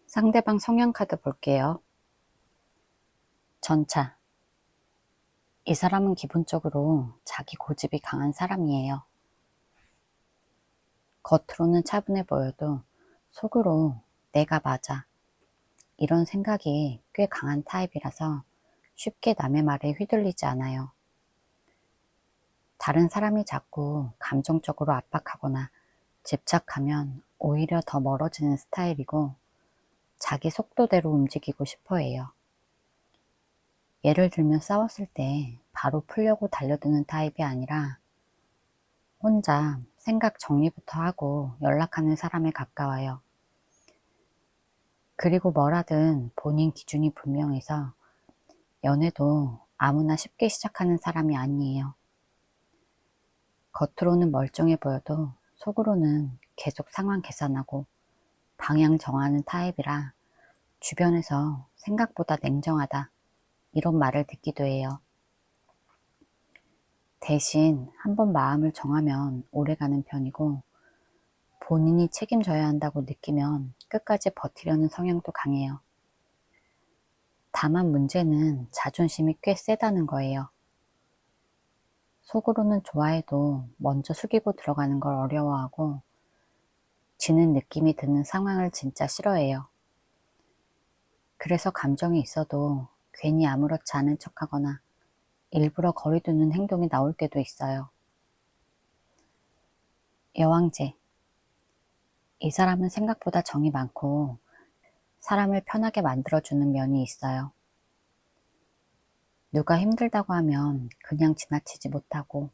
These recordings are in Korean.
상대방 성향카드 볼게요. 전차. 이 사람은 기본적으로 자기 고집이 강한 사람이에요. 겉으로는 차분해 보여도 속으로 내가 맞아. 이런 생각이 꽤 강한 타입이라서 쉽게 남의 말에 휘둘리지 않아요. 다른 사람이 자꾸 감정적으로 압박하거나 집착하면 오히려 더 멀어지는 스타일이고 자기 속도대로 움직이고 싶어 해요. 예를 들면 싸웠을 때 바로 풀려고 달려드는 타입이 아니라 혼자 생각 정리부터 하고 연락하는 사람에 가까워요. 그리고 뭐라든 본인 기준이 분명해서 연애도 아무나 쉽게 시작하는 사람이 아니에요. 겉으로는 멀쩡해 보여도 속으로는 계속 상황 계산하고 방향 정하는 타입이라 주변에서 생각보다 냉정하다 이런 말을 듣기도 해요. 대신 한번 마음을 정하면 오래가는 편이고 본인이 책임져야 한다고 느끼면 끝까지 버티려는 성향도 강해요. 다만 문제는 자존심이 꽤 세다는 거예요. 속으로는 좋아해도 먼저 숙이고 들어가는 걸 어려워하고 지는 느낌이 드는 상황을 진짜 싫어해요. 그래서 감정이 있어도 괜히 아무렇지 않은 척하거나 일부러 거리 두는 행동이 나올 때도 있어요. 여왕제. 이 사람은 생각보다 정이 많고 사람을 편하게 만들어주는 면이 있어요. 누가 힘들다고 하면 그냥 지나치지 못하고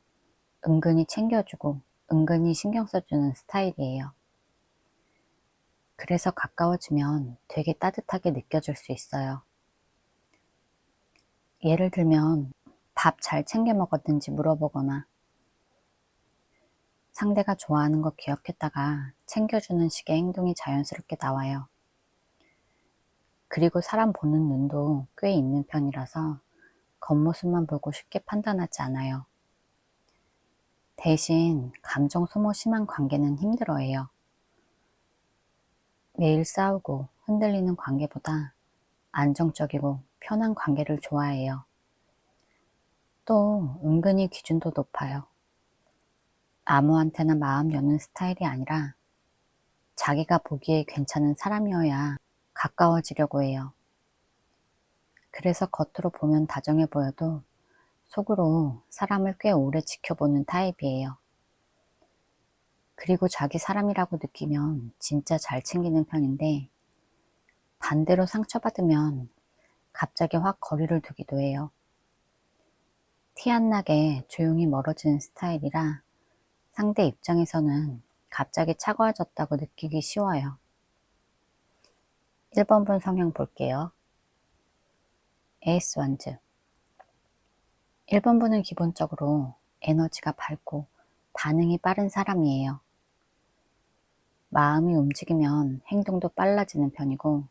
은근히 챙겨주고 은근히 신경 써주는 스타일이에요. 그래서 가까워지면 되게 따뜻하게 느껴질 수 있어요. 예를 들면 밥 잘 챙겨 먹었는지 물어보거나 상대가 좋아하는 거 기억했다가 챙겨주는 식의 행동이 자연스럽게 나와요. 그리고 사람 보는 눈도 꽤 있는 편이라서 겉모습만 보고 쉽게 판단하지 않아요. 대신 감정 소모 심한 관계는 힘들어해요. 매일 싸우고 흔들리는 관계보다 안정적이고 편한 관계를 좋아해요. 또 은근히 기준도 높아요. 아무한테나 마음 여는 스타일이 아니라 자기가 보기에 괜찮은 사람이어야 가까워지려고 해요. 그래서 겉으로 보면 다정해 보여도 속으로 사람을 꽤 오래 지켜보는 타입이에요. 그리고 자기 사람이라고 느끼면 진짜 잘 챙기는 편인데 반대로 상처받으면 갑자기 확 거리를 두기도 해요. 티 안 나게 조용히 멀어지는 스타일이라 상대 입장에서는 갑자기 차가워졌다고 느끼기 쉬워요. 1번분 성향 볼게요. 에이스 원즈. 1번분은 기본적으로 에너지가 밝고 반응이 빠른 사람이에요. 마음이 움직이면 행동도 빨라지는 편이고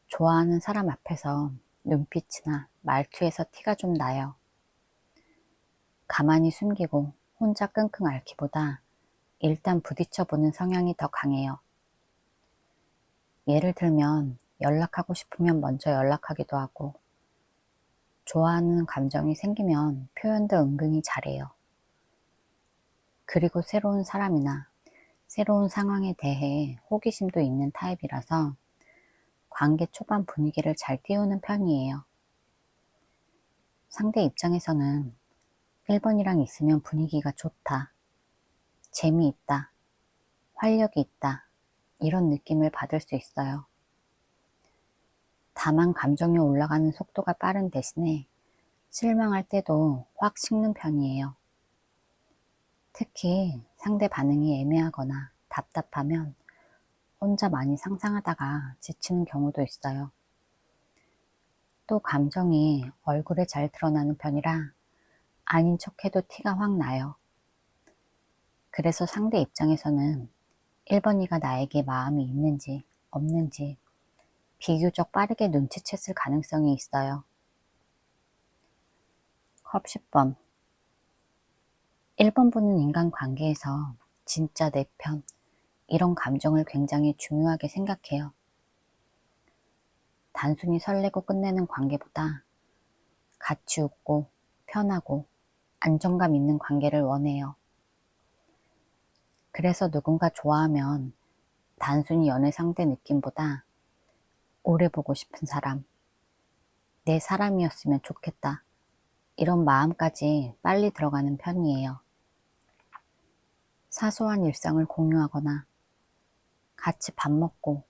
좋아하는 사람 앞에서 눈빛이나 말투에서 티가 좀 나요. 가만히 숨기고 혼자 끙끙 앓기보다 일단 부딪혀보는 성향이 더 강해요. 예를 들면 연락하고 싶으면 먼저 연락하기도 하고 좋아하는 감정이 생기면 표현도 은근히 잘해요. 그리고 새로운 사람이나 새로운 상황에 대해 호기심도 있는 타입이라서 관계 초반 분위기를 잘 띄우는 편이에요. 상대 입장에서는 1번이랑 있으면 분위기가 좋다, 재미있다, 활력이 있다 이런 느낌을 받을 수 있어요. 다만 감정이 올라가는 속도가 빠른 대신에 실망할 때도 확 식는 편이에요. 특히 상대 반응이 애매하거나 답답하면 혼자 많이 상상하다가 지치는 경우도 있어요. 또 감정이 얼굴에 잘 드러나는 편이라 아닌 척해도 티가 확 나요. 그래서 상대 입장에서는 1번이가 나에게 마음이 있는지 없는지 비교적 빠르게 눈치챘을 가능성이 있어요. 컵 10번. 1번분은 인간관계에서 진짜 내 편, 이런 감정을 굉장히 중요하게 생각해요. 단순히 설레고 끝내는 관계보다 같이 웃고 편하고 안정감 있는 관계를 원해요. 그래서 누군가 좋아하면 단순히 연애 상대 느낌보다 오래 보고 싶은 사람, 내 사람이었으면 좋겠다, 이런 마음까지 빨리 들어가는 편이에요. 사소한 일상을 공유하거나 같이 밥 먹고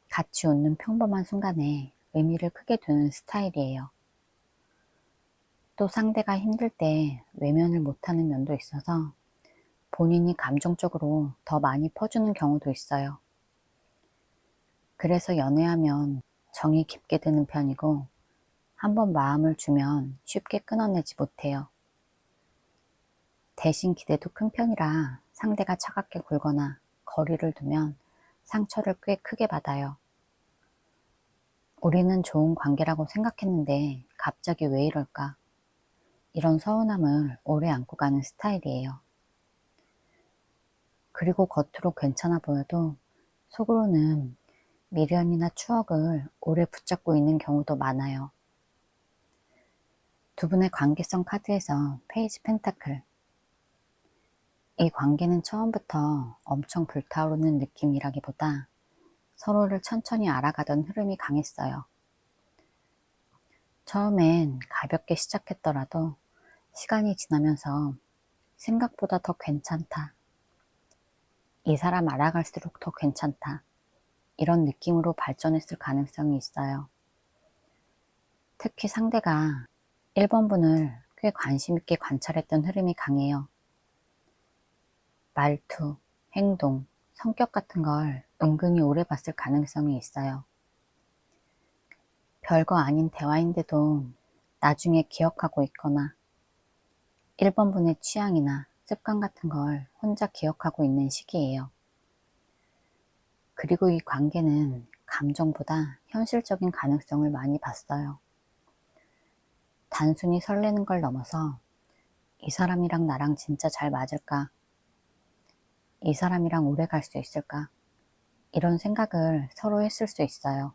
같이 웃는 평범한 순간에 의미를 크게 두는 스타일이에요. 또 상대가 힘들 때 외면을 못하는 면도 있어서 본인이 감정적으로 더 많이 퍼주는 경우도 있어요. 그래서 연애하면 정이 깊게 드는 편이고 한번 마음을 주면 쉽게 끊어내지 못해요. 대신 기대도 큰 편이라 상대가 차갑게 굴거나 거리를 두면 상처를 꽤 크게 받아요. 우리는 좋은 관계라고 생각했는데 갑자기 왜 이럴까? 이런 서운함을 오래 안고 가는 스타일이에요. 그리고 겉으로 괜찮아 보여도 속으로는 미련이나 추억을 오래 붙잡고 있는 경우도 많아요. 두 분의 관계성 카드에서 페이지 펜타클. 이 관계는 처음부터 엄청 불타오르는 느낌이라기보다 서로를 천천히 알아가던 흐름이 강했어요. 처음엔 가볍게 시작했더라도 시간이 지나면서 생각보다 더 괜찮다, 이 사람 알아갈수록 더 괜찮다, 이런 느낌으로 발전했을 가능성이 있어요. 특히 상대가 1번분을 꽤 관심 있게 관찰했던 흐름이 강해요. 말투, 행동, 성격 같은 걸 은근히 오래 봤을 가능성이 있어요. 별거 아닌 대화인데도 나중에 기억하고 있거나 1번분의 취향이나 습관 같은 걸 혼자 기억하고 있는 시기예요. 그리고 이 관계는 감정보다 현실적인 가능성을 많이 봤어요. 단순히 설레는 걸 넘어서 이 사람이랑 나랑 진짜 잘 맞을까? 이 사람이랑 오래 갈 수 있을까? 이런 생각을 서로 했을 수 있어요.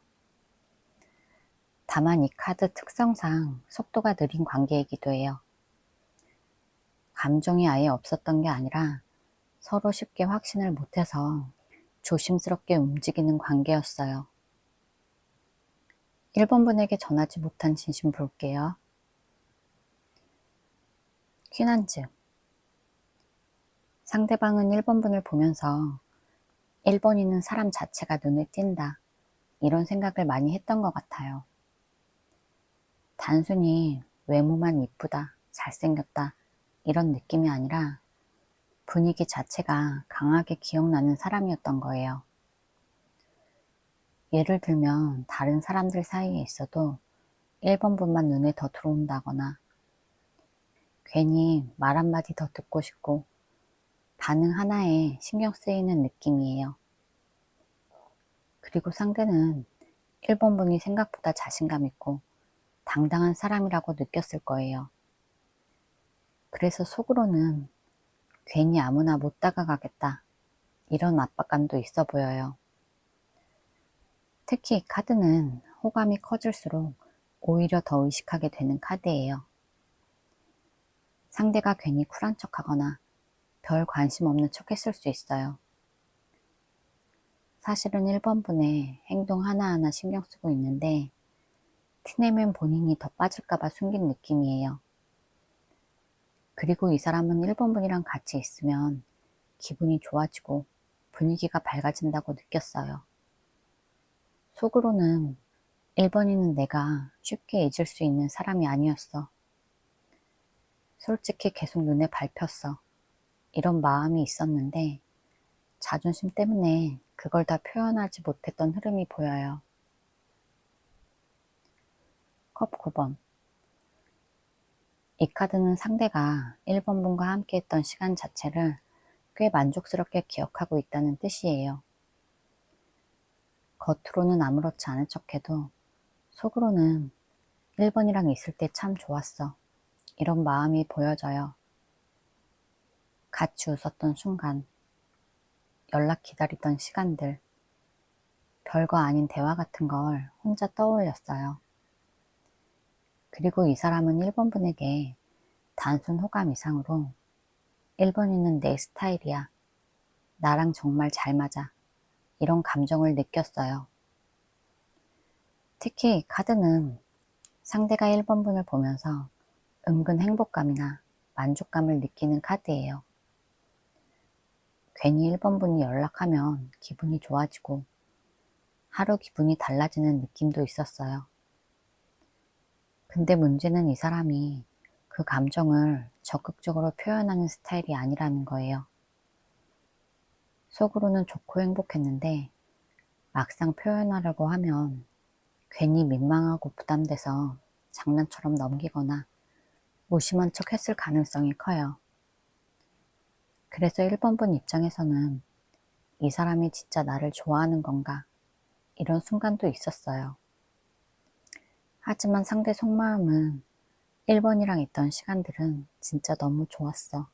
다만 이 카드 특성상 속도가 느린 관계이기도 해요. 감정이 아예 없었던 게 아니라 서로 쉽게 확신을 못해서 조심스럽게 움직이는 관계였어요. 1번분에게 전하지 못한 진심 볼게요. 퀸한즈. 상대방은 1번분을 보면서 1번이는 사람 자체가 눈에 띈다, 이런 생각을 많이 했던 것 같아요. 단순히 외모만 이쁘다, 잘생겼다, 이런 느낌이 아니라 분위기 자체가 강하게 기억나는 사람이었던 거예요. 예를 들면 다른 사람들 사이에 있어도 1번분만 눈에 더 들어온다거나 괜히 말 한마디 더 듣고 싶고 반응 하나에 신경 쓰이는 느낌이에요. 그리고 상대는 1번분이 생각보다 자신감 있고 당당한 사람이라고 느꼈을 거예요. 그래서 속으로는 괜히 아무나 못 다가가겠다, 이런 압박감도 있어 보여요. 특히 이 카드는 호감이 커질수록 오히려 더 의식하게 되는 카드예요. 상대가 괜히 쿨한 척하거나 별 관심 없는 척 했을 수 있어요. 사실은 1번분의 행동 하나하나 신경 쓰고 있는데 티내면 본인이 더 빠질까봐 숨긴 느낌이에요. 그리고 이 사람은 1번분이랑 같이 있으면 기분이 좋아지고 분위기가 밝아진다고 느꼈어요. 속으로는 1번이는 내가 쉽게 잊을 수 있는 사람이 아니었어. 솔직히 계속 눈에 밟혔어. 이런 마음이 있었는데 자존심 때문에 그걸 다 표현하지 못했던 흐름이 보여요. 컵 9번. 이 카드는 상대가 1번분과 함께 했던 시간 자체를 꽤 만족스럽게 기억하고 있다는 뜻이에요. 겉으로는 아무렇지 않은 척해도 속으로는 1번이랑 있을 때 참 좋았어, 이런 마음이 보여져요. 같이 웃었던 순간, 연락 기다리던 시간들, 별거 아닌 대화 같은 걸 혼자 떠올렸어요. 그리고 이 사람은 1번 분에게 단순 호감 이상으로 1번이는 내 스타일이야. 나랑 정말 잘 맞아. 이런 감정을 느꼈어요. 특히 이 카드는 상대가 1번 분을 보면서 은근 행복감이나 만족감을 느끼는 카드예요. 괜히 1번 분이 연락하면 기분이 좋아지고 하루 기분이 달라지는 느낌도 있었어요. 근데 문제는 이 사람이 그 감정을 적극적으로 표현하는 스타일이 아니라는 거예요. 속으로는 좋고 행복했는데 막상 표현하려고 하면 괜히 민망하고 부담돼서 장난처럼 넘기거나 무심한 척 했을 가능성이 커요. 그래서 1번 분 입장에서는 이 사람이 진짜 나를 좋아하는 건가 이런 순간도 있었어요. 하지만 상대 속마음은 1번이랑 있던 시간들은 진짜 너무 좋았어.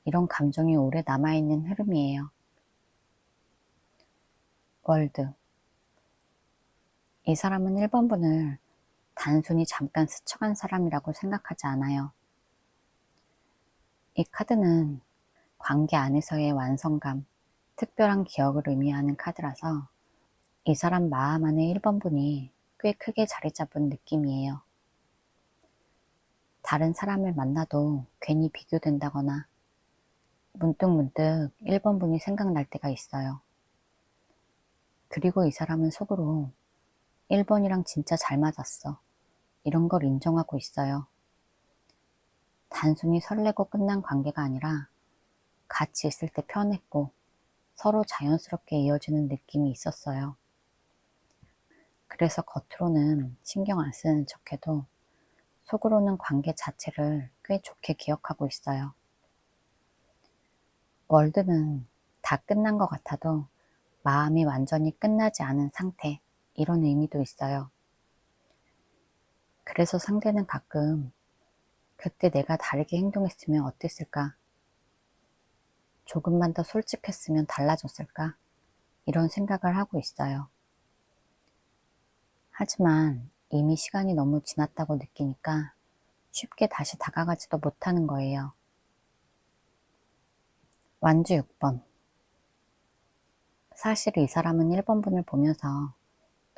이런 감정이 오래 남아있는 흐름이에요. 월드. 이 사람은 1번 분을 단순히 잠깐 스쳐간 사람이라고 생각하지 않아요. 이 카드는 관계 안에서의 완성감, 특별한 기억을 의미하는 카드라서 이 사람 마음 안에 1번 분이 꽤 크게 자리 잡은 느낌이에요. 다른 사람을 만나도 괜히 비교된다거나 문득문득 1번 분이 생각날 때가 있어요. 그리고 이 사람은 속으로 1번이랑 진짜 잘 맞았어. 이런 걸 인정하고 있어요. 단순히 설레고 끝난 관계가 아니라 같이 있을 때 편했고 서로 자연스럽게 이어지는 느낌이 있었어요. 그래서 겉으로는 신경 안 쓰는 척해도 속으로는 관계 자체를 꽤 좋게 기억하고 있어요. 월드는 다 끝난 것 같아도 마음이 완전히 끝나지 않은 상태, 이런 의미도 있어요. 그래서 상대는 가끔 그때 내가 다르게 행동했으면 어땠을까? 조금만 더 솔직했으면 달라졌을까? 이런 생각을 하고 있어요. 하지만 이미 시간이 너무 지났다고 느끼니까 쉽게 다시 다가가지도 못하는 거예요. 완주 6번. 사실 이 사람은 1번 분을 보면서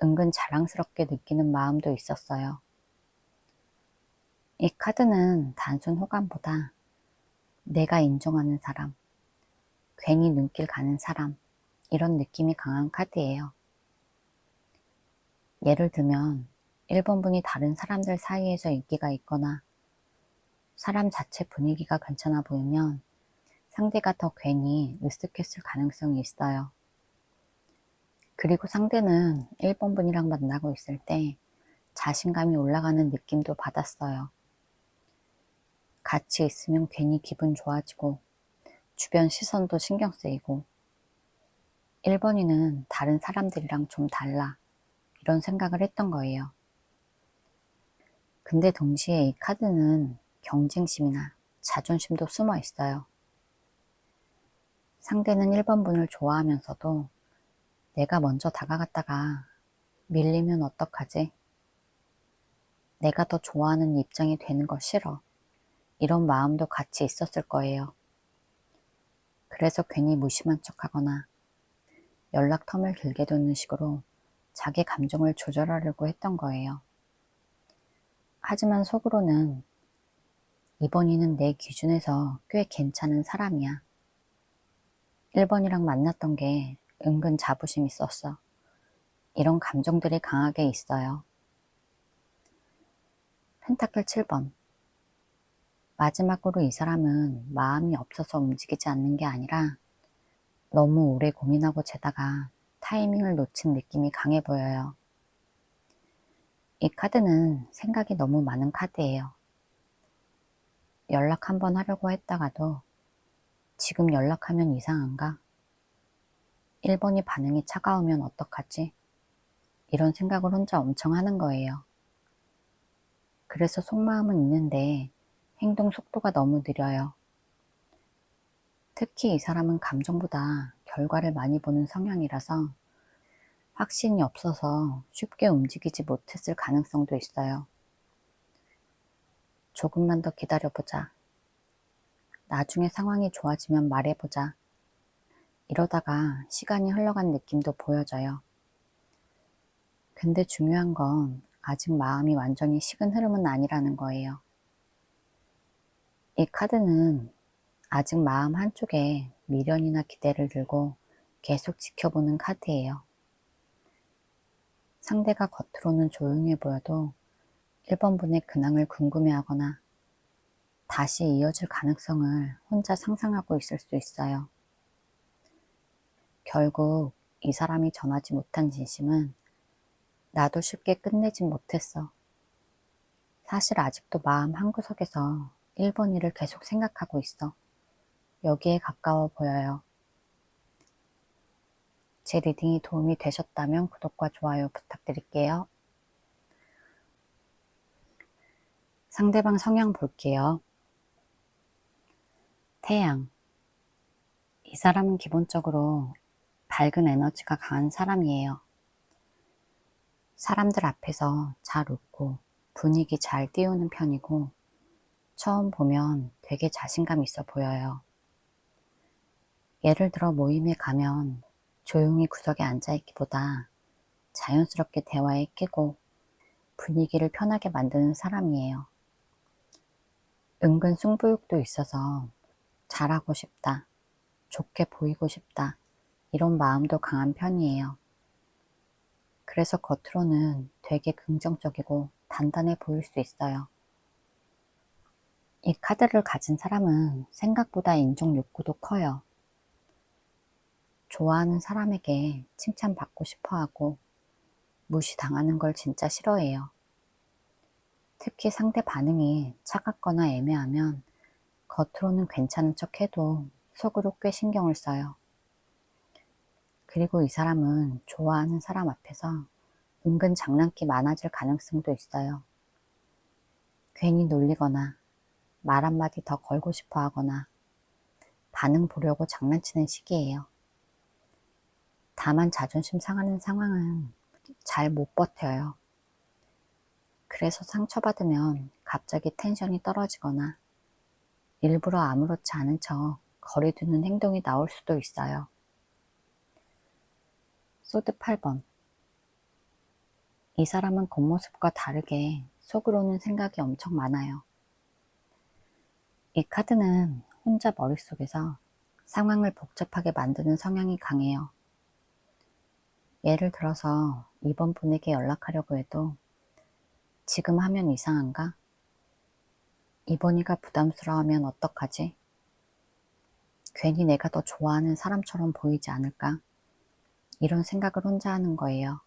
은근 자랑스럽게 느끼는 마음도 있었어요. 이 카드는 단순 호감보다 내가 인정하는 사람, 괜히 눈길 가는 사람, 이런 느낌이 강한 카드예요. 예를 들면 1번 분이 다른 사람들 사이에서 인기가 있거나 사람 자체 분위기가 괜찮아 보이면 상대가 더 괜히 으쓱했을 가능성이 있어요. 그리고 상대는 1번 분이랑 만나고 있을 때 자신감이 올라가는 느낌도 받았어요. 같이 있으면 괜히 기분 좋아지고 주변 시선도 신경 쓰이고 1번이는 다른 사람들이랑 좀 달라 이런 생각을 했던 거예요. 근데 동시에 이 카드는 경쟁심이나 자존심도 숨어 있어요. 상대는 1번 분을 좋아하면서도 내가 먼저 다가갔다가 밀리면 어떡하지? 내가 더 좋아하는 입장이 되는 거 싫어. 이런 마음도 같이 있었을 거예요. 그래서 괜히 무심한 척하거나 연락 텀을 길게 두는 식으로 자기 감정을 조절하려고 했던 거예요. 하지만 속으로는 이번이는 내 기준에서 꽤 괜찮은 사람이야. 1번이랑 만났던 게 은근 자부심 있었어. 이런 감정들이 강하게 있어요. 펜타클 7번. 마지막으로 이 사람은 마음이 없어서 움직이지 않는 게 아니라 너무 오래 고민하고 재다가 타이밍을 놓친 느낌이 강해 보여요. 이 카드는 생각이 너무 많은 카드예요. 연락 한번 하려고 했다가도 지금 연락하면 이상한가? 1번이 반응이 차가우면 어떡하지? 이런 생각을 혼자 엄청 하는 거예요. 그래서 속마음은 있는데 행동 속도가 너무 느려요. 특히 이 사람은 감정보다 결과를 많이 보는 성향이라서 확신이 없어서 쉽게 움직이지 못했을 가능성도 있어요. 조금만 더 기다려보자. 나중에 상황이 좋아지면 말해보자. 이러다가 시간이 흘러간 느낌도 보여져요. 근데 중요한 건 아직 마음이 완전히 식은 흐름은 아니라는 거예요. 이 카드는 아직 마음 한쪽에 미련이나 기대를 들고 계속 지켜보는 카드예요. 상대가 겉으로는 조용해 보여도 1번 분의 근황을 궁금해하거나 다시 이어질 가능성을 혼자 상상하고 있을 수 있어요. 결국 이 사람이 전하지 못한 진심은 나도 쉽게 끝내진 못했어. 사실 아직도 마음 한구석에서 1번 일을 계속 생각하고 있어. 여기에 가까워 보여요. 제 리딩이 도움이 되셨다면 구독과 좋아요 부탁드릴게요. 상대방 성향 볼게요. 태양. 이 사람은 기본적으로 밝은 에너지가 강한 사람이에요. 사람들 앞에서 잘 웃고 분위기 잘 띄우는 편이고 처음 보면 되게 자신감 있어 보여요. 예를 들어 모임에 가면 조용히 구석에 앉아있기보다 자연스럽게 대화에 끼고 분위기를 편하게 만드는 사람이에요. 은근 승부욕도 있어서 잘하고 싶다, 좋게 보이고 싶다, 이런 마음도 강한 편이에요. 그래서 겉으로는 되게 긍정적이고 단단해 보일 수 있어요. 이 카드를 가진 사람은 생각보다 인정 욕구도 커요. 좋아하는 사람에게 칭찬받고 싶어 하고 무시당하는 걸 진짜 싫어해요. 특히 상대 반응이 차갑거나 애매하면 겉으로는 괜찮은 척 해도 속으로 꽤 신경을 써요. 그리고 이 사람은 좋아하는 사람 앞에서 은근 장난기 많아질 가능성도 있어요. 괜히 놀리거나 말 한마디 더 걸고 싶어 하거나 반응 보려고 장난치는 시기예요. 다만 자존심 상하는 상황은 잘 못 버텨요. 그래서 상처받으면 갑자기 텐션이 떨어지거나 일부러 아무렇지 않은 척 거리 두는 행동이 나올 수도 있어요. 소드 8번. 이 사람은 겉모습과 다르게 속으로는 생각이 엄청 많아요. 이 카드는 혼자 머릿속에서 상황을 복잡하게 만드는 성향이 강해요. 예를 들어서 이번 분에게 연락하려고 해도 지금 하면 이상한가? 이번이가 부담스러워하면 어떡하지? 괜히 내가 더 좋아하는 사람처럼 보이지 않을까? 이런 생각을 혼자 하는 거예요.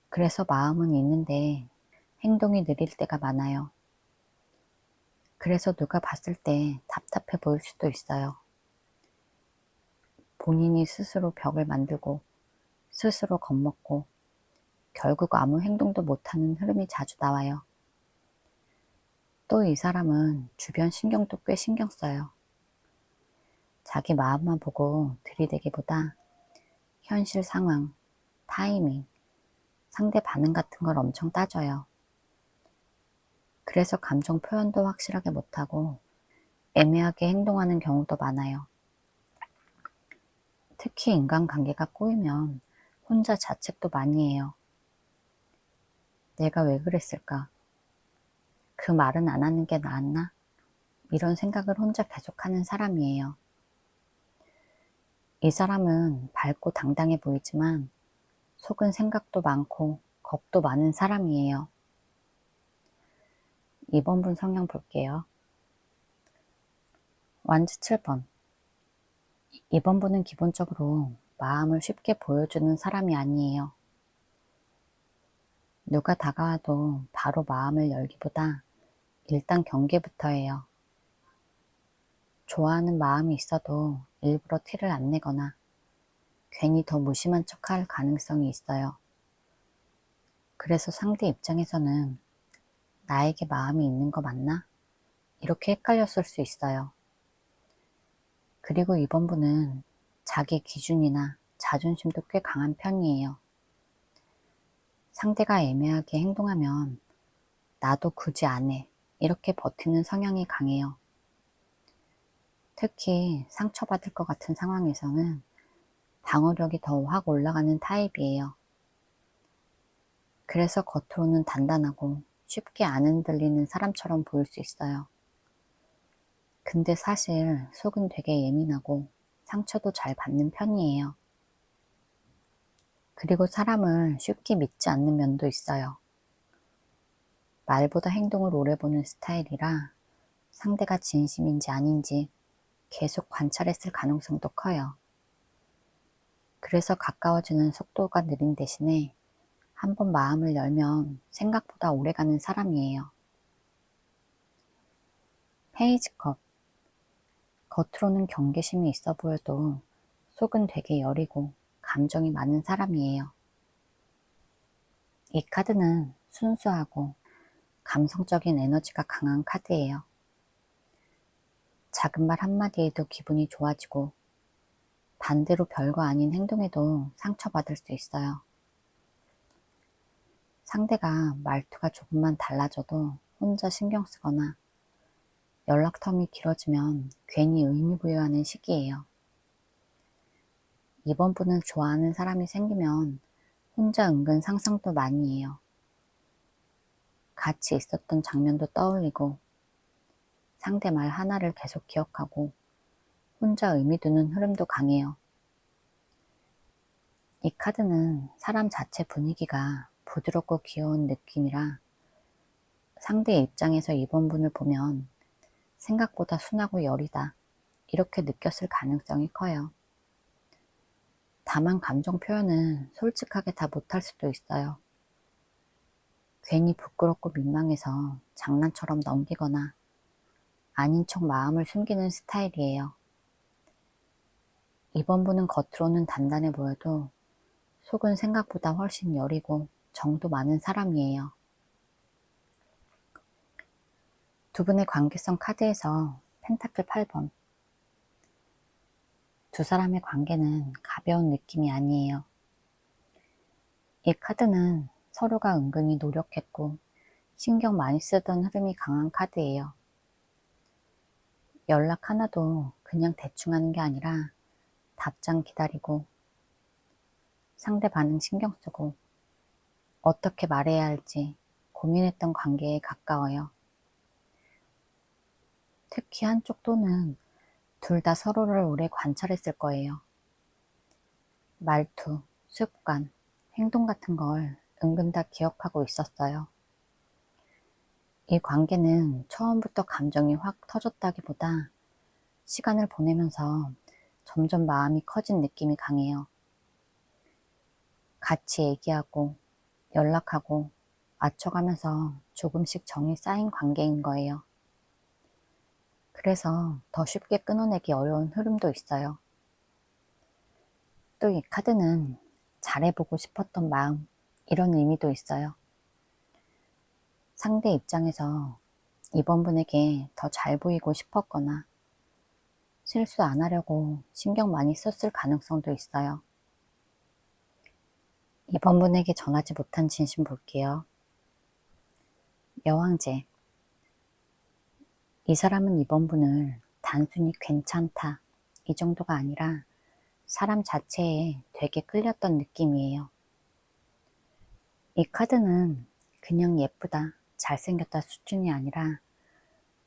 그래서 마음은 있는데 행동이 느릴 때가 많아요. 그래서 누가 봤을 때 답답해 보일 수도 있어요. 본인이 스스로 벽을 만들고 스스로 겁먹고 결국 아무 행동도 못하는 흐름이 자주 나와요. 또 이 사람은 주변 신경도 꽤 신경 써요. 자기 마음만 보고 들이대기보다 현실 상황, 타이밍, 상대 반응 같은 걸 엄청 따져요. 그래서 감정 표현도 확실하게 못하고 애매하게 행동하는 경우도 많아요. 특히 인간관계가 꼬이면 혼자 자책도 많이 해요. 내가 왜 그랬을까? 그 말은 안 하는 게 나았나? 이런 생각을 혼자 계속하는 사람이에요. 이 사람은 밝고 당당해 보이지만 속은 생각도 많고 겁도 많은 사람이에요. 이번 분 성향 볼게요. 완즈 7번. 이번 분은 기본적으로 마음을 쉽게 보여주는 사람이 아니에요. 누가 다가와도 바로 마음을 열기보다 일단 경계부터 해요. 좋아하는 마음이 있어도 일부러 티를 안 내거나 괜히 더 무심한 척할 가능성이 있어요. 그래서 상대 입장에서는 나에게 마음이 있는 거 맞나? 이렇게 헷갈렸을 수 있어요. 그리고 이번 분은 자기 기준이나 자존심도 꽤 강한 편이에요. 상대가 애매하게 행동하면 나도 굳이 안 해. 이렇게 버티는 성향이 강해요. 특히 상처받을 것 같은 상황에서는 방어력이 더 확 올라가는 타입이에요. 그래서 겉으로는 단단하고 쉽게 안 흔들리는 사람처럼 보일 수 있어요. 근데 사실 속은 되게 예민하고 상처도 잘 받는 편이에요. 그리고 사람을 쉽게 믿지 않는 면도 있어요. 말보다 행동을 오래 보는 스타일이라 상대가 진심인지 아닌지 계속 관찰했을 가능성도 커요. 그래서 가까워지는 속도가 느린 대신에 한번 마음을 열면 생각보다 오래가는 사람이에요. 페이지컵. 겉으로는 경계심이 있어 보여도 속은 되게 여리고 감정이 많은 사람이에요. 이 카드는 순수하고 감성적인 에너지가 강한 카드예요. 작은 말 한마디에도 기분이 좋아지고 반대로 별거 아닌 행동에도 상처받을 수 있어요. 상대가 말투가 조금만 달라져도 혼자 신경 쓰거나 연락 텀이 길어지면 괜히 의미부여하는 시기예요. 이번 분은 좋아하는 사람이 생기면 혼자 은근 상상도 많이 해요. 같이 있었던 장면도 떠올리고 상대 말 하나를 계속 기억하고 혼자 의미 두는 흐름도 강해요. 이 카드는 사람 자체 분위기가 부드럽고 귀여운 느낌이라 상대의 입장에서 이번 분을 보면 생각보다 순하고 여리다 이렇게 느꼈을 가능성이 커요. 다만 감정 표현은 솔직하게 다 못할 수도 있어요. 괜히 부끄럽고 민망해서 장난처럼 넘기거나 아닌 척 마음을 숨기는 스타일이에요. 이번 분은 겉으로는 단단해 보여도 속은 생각보다 훨씬 여리고 정도 많은 사람이에요. 두 분의 관계성 카드에서 펜타클 8번. 두 사람의 관계는 가벼운 느낌이 아니에요. 이 카드는 서로가 은근히 노력했고 신경 많이 쓰던 흐름이 강한 카드예요. 연락 하나도 그냥 대충 하는 게 아니라 답장 기다리고 상대 반응 신경 쓰고 어떻게 말해야 할지 고민했던 관계에 가까워요. 특히 한쪽 또는 둘 다 서로를 오래 관찰했을 거예요. 말투, 습관, 행동 같은 걸 은근 다 기억하고 있었어요. 이 관계는 처음부터 감정이 확 터졌다기보다 시간을 보내면서 점점 마음이 커진 느낌이 강해요. 같이 얘기하고 연락하고 맞춰가면서 조금씩 정이 쌓인 관계인 거예요. 그래서 더 쉽게 끊어내기 어려운 흐름도 있어요. 또 이 카드는 잘해보고 싶었던 마음, 이런 의미도 있어요. 상대 입장에서 이번 분에게 더 잘 보이고 싶었거나 실수 안 하려고 신경 많이 썼을 가능성도 있어요. 이번 분에게 전하지 못한 진심 볼게요. 여왕제. 이 사람은 이번 분을 단순히 괜찮다 이 정도가 아니라 사람 자체에 되게 끌렸던 느낌이에요. 이 카드는 그냥 예쁘다, 잘생겼다 수준이 아니라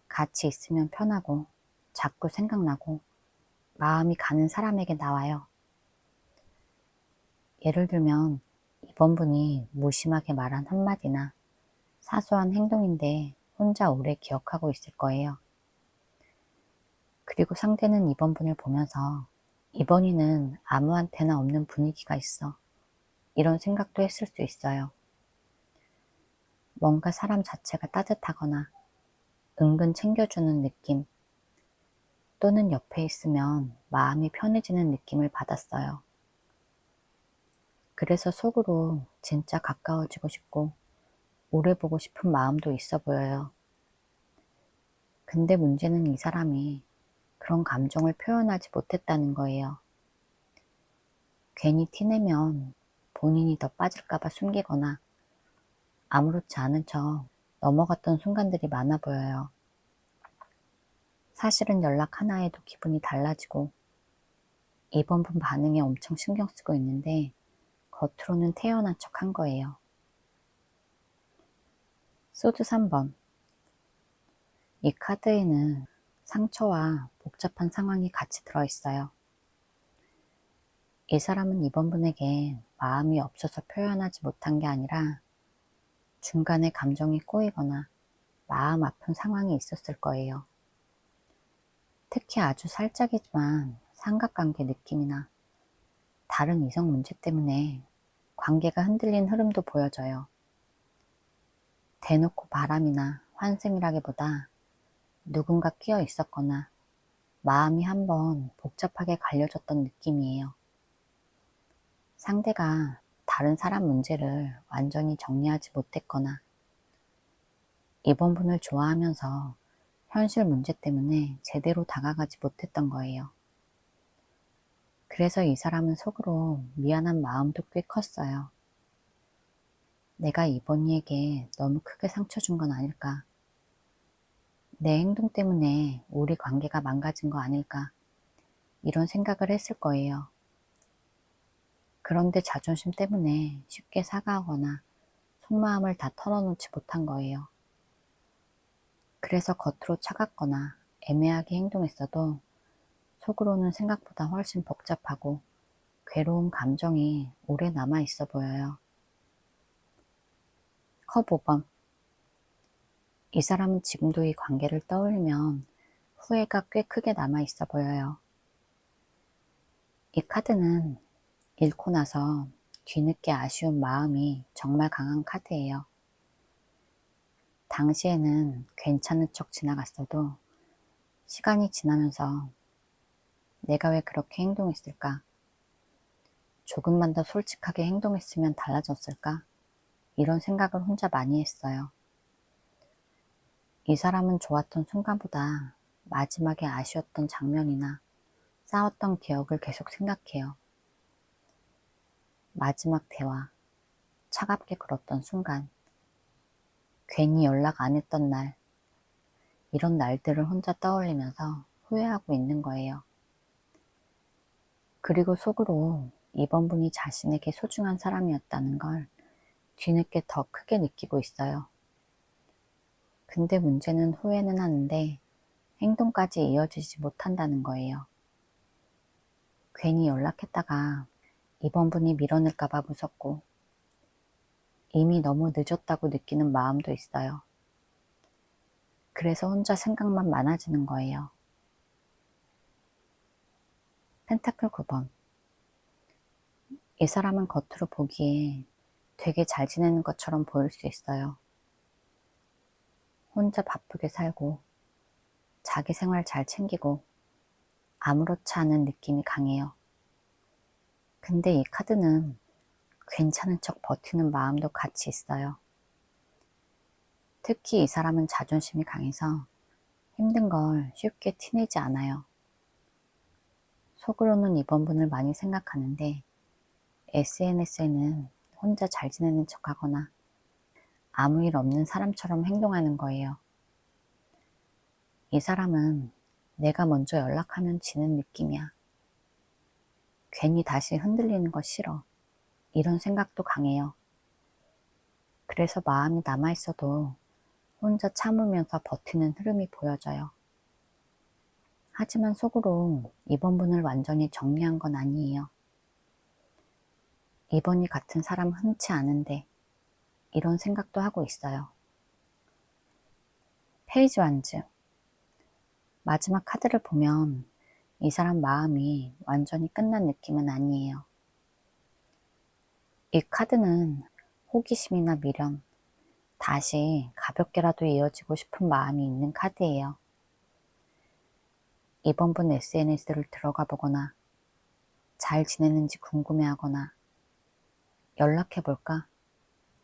같이 있으면 편하고 자꾸 생각나고 마음이 가는 사람에게 나와요. 예를 들면 이번 분이 무심하게 말한 한마디나 사소한 행동인데 혼자 오래 기억하고 있을 거예요. 그리고 상대는 이번 분을 보면서 이번이는 아무한테나 없는 분위기가 있어. 이런 생각도 했을 수 있어요. 뭔가 사람 자체가 따뜻하거나 은근 챙겨주는 느낌 또는 옆에 있으면 마음이 편해지는 느낌을 받았어요. 그래서 속으로 진짜 가까워지고 싶고 오래 보고 싶은 마음도 있어 보여요. 근데 문제는 이 사람이 그런 감정을 표현하지 못했다는 거예요. 괜히 티내면 본인이 더 빠질까봐 숨기거나 아무렇지 않은 척 넘어갔던 순간들이 많아 보여요. 사실은 연락 하나에도 기분이 달라지고 이번 분 반응에 엄청 신경 쓰고 있는데 겉으로는 태연한 척 한 거예요. 소드 3번. 이 카드에는 상처와 복잡한 상황이 같이 들어있어요. 이 사람은 이번 분에게 마음이 없어서 표현하지 못한 게 아니라 중간에 감정이 꼬이거나 마음 아픈 상황이 있었을 거예요. 특히 아주 살짝이지만 삼각관계 느낌이나 다른 이성 문제 때문에 관계가 흔들린 흐름도 보여져요. 대놓고 바람이나 환승이라기보다 누군가 끼어 있었거나 마음이 한번 복잡하게 갈려졌던 느낌이에요. 상대가 다른 사람 문제를 완전히 정리하지 못했거나 이번 분을 좋아하면서 현실 문제 때문에 제대로 다가가지 못했던 거예요. 그래서 이 사람은 속으로 미안한 마음도 꽤 컸어요. 내가 이번이에게 너무 크게 상처 준 건 아닐까? 내 행동 때문에 우리 관계가 망가진 거 아닐까? 이런 생각을 했을 거예요. 그런데 자존심 때문에 쉽게 사과하거나 속마음을 다 털어놓지 못한 거예요. 그래서 겉으로 차갑거나 애매하게 행동했어도 속으로는 생각보다 훨씬 복잡하고 괴로운 감정이 오래 남아 있어 보여요. 컵 5번. 이 사람은 지금도 이 관계를 떠올리면 후회가 꽤 크게 남아 있어 보여요. 이 카드는 잃고 나서 뒤늦게 아쉬운 마음이 정말 강한 카드예요. 당시에는 괜찮은 척 지나갔어도 시간이 지나면서 내가 왜 그렇게 행동했을까? 조금만 더 솔직하게 행동했으면 달라졌을까? 이런 생각을 혼자 많이 했어요. 이 사람은 좋았던 순간보다 마지막에 아쉬웠던 장면이나 싸웠던 기억을 계속 생각해요. 마지막 대화, 차갑게 굴었던 순간, 괜히 연락 안 했던 날, 이런 날들을 혼자 떠올리면서 후회하고 있는 거예요. 그리고 속으로 이번 분이 자신에게 소중한 사람이었다는 걸 뒤늦게 더 크게 느끼고 있어요. 근데 문제는 후회는 하는데 행동까지 이어지지 못한다는 거예요. 괜히 연락했다가 이번 분이 밀어낼까봐 무섭고 이미 너무 늦었다고 느끼는 마음도 있어요. 그래서 혼자 생각만 많아지는 거예요. 펜타클 9번. 이 사람은 겉으로 보기에 되게 잘 지내는 것처럼 보일 수 있어요. 혼자 바쁘게 살고 자기 생활 잘 챙기고 아무렇지 않은 느낌이 강해요. 근데 이 카드는 괜찮은 척 버티는 마음도 같이 있어요. 특히 이 사람은 자존심이 강해서 힘든 걸 쉽게 티내지 않아요. 속으로는 이번 분을 많이 생각하는데 SNS에는 혼자 잘 지내는 척하거나 아무 일 없는 사람처럼 행동하는 거예요. 이 사람은 내가 먼저 연락하면 지는 느낌이야. 괜히 다시 흔들리는 거 싫어. 이런 생각도 강해요. 그래서 마음이 남아있어도 혼자 참으면서 버티는 흐름이 보여져요. 하지만 속으로 이번 분을 완전히 정리한 건 아니에요. 이번이 같은 사람 흔치 않은데 이런 생각도 하고 있어요. 페이지 완즈. 마지막 카드를 보면 이 사람 마음이 완전히 끝난 느낌은 아니에요. 이 카드는 호기심이나 미련, 다시 가볍게라도 이어지고 싶은 마음이 있는 카드예요. 이번 분 SNS를 들어가 보거나 잘 지내는지 궁금해하거나 연락해볼까?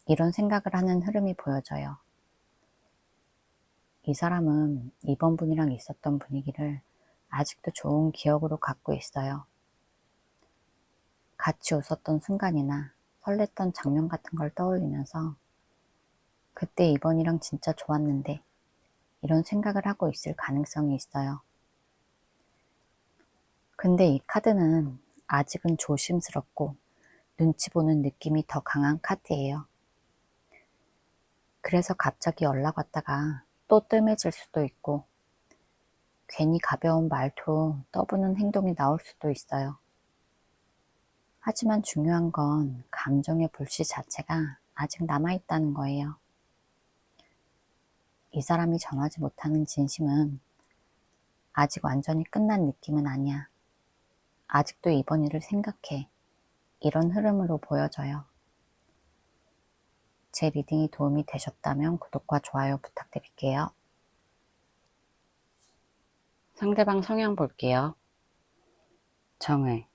이런 생각을 하는 흐름이 보여져요. 이 사람은 이번 분이랑 있었던 분위기를 아직도 좋은 기억으로 갖고 있어요. 같이 웃었던 순간이나 설렜던 장면 같은 걸 떠올리면서 그때 이번이랑 진짜 좋았는데 이런 생각을 하고 있을 가능성이 있어요. 근데 이 카드는 아직은 조심스럽고 눈치 보는 느낌이 더 강한 카드예요. 그래서 갑자기 연락 왔다가 또 뜸해질 수도 있고 괜히 가벼운 말투로 떠부는 행동이 나올 수도 있어요. 하지만 중요한 건 감정의 불씨 자체가 아직 남아있다는 거예요. 이 사람이 전하지 못하는 진심은 아직 완전히 끝난 느낌은 아니야. 아직도 이번 일을 생각해. 이런 흐름으로 보여져요. 제 리딩이 도움이 되셨다면 구독과 좋아요 부탁드릴게요. 상대방 성향 볼게요. 정의.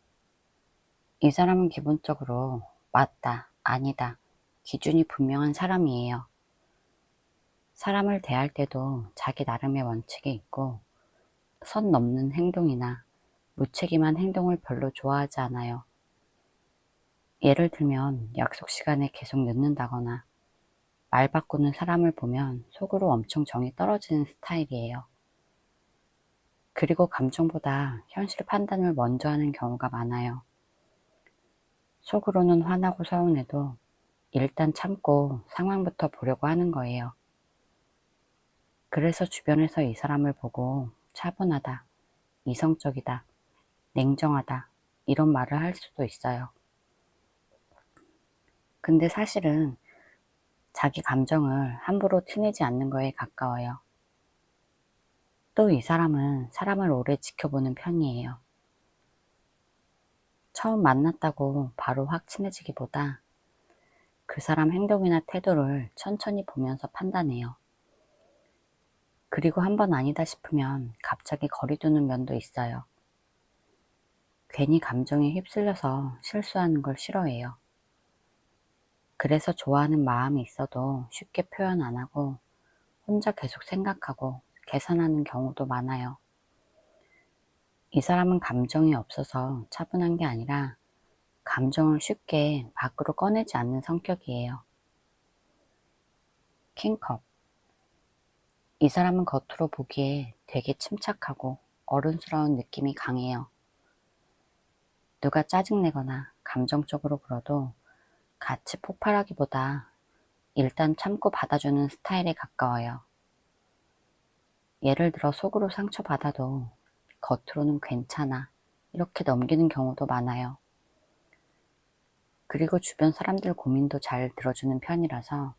이 사람은 기본적으로 맞다, 아니다, 기준이 분명한 사람이에요. 사람을 대할 때도 자기 나름의 원칙이 있고 선 넘는 행동이나 무책임한 행동을 별로 좋아하지 않아요. 예를 들면 약속 시간에 계속 늦는다거나 말 바꾸는 사람을 보면 속으로 엄청 정이 떨어지는 스타일이에요. 그리고 감정보다 현실 판단을 먼저 하는 경우가 많아요. 속으로는 화나고 서운해도 일단 참고 상황부터 보려고 하는 거예요. 그래서 주변에서 이 사람을 보고 차분하다, 이성적이다, 냉정하다 이런 말을 할 수도 있어요. 근데 사실은 자기 감정을 함부로 티내지 않는 거에 가까워요. 또 이 사람은 사람을 오래 지켜보는 편이에요. 처음 만났다고 바로 확 친해지기보다 그 사람 행동이나 태도를 천천히 보면서 판단해요. 그리고 한번 아니다 싶으면 갑자기 거리 두는 면도 있어요. 괜히 감정에 휩쓸려서 실수하는 걸 싫어해요. 그래서 좋아하는 마음이 있어도 쉽게 표현 안 하고 혼자 계속 생각하고 계산하는 경우도 많아요. 이 사람은 감정이 없어서 차분한 게 아니라 감정을 쉽게 밖으로 꺼내지 않는 성격이에요. 킹컵. 이 사람은 겉으로 보기에 되게 침착하고 어른스러운 느낌이 강해요. 누가 짜증내거나 감정적으로 굴어도 같이 폭발하기보다 일단 참고 받아주는 스타일에 가까워요. 예를 들어 속으로 상처받아도 겉으로는 괜찮아 이렇게 넘기는 경우도 많아요. 그리고 주변 사람들 고민도 잘 들어주는 편이라서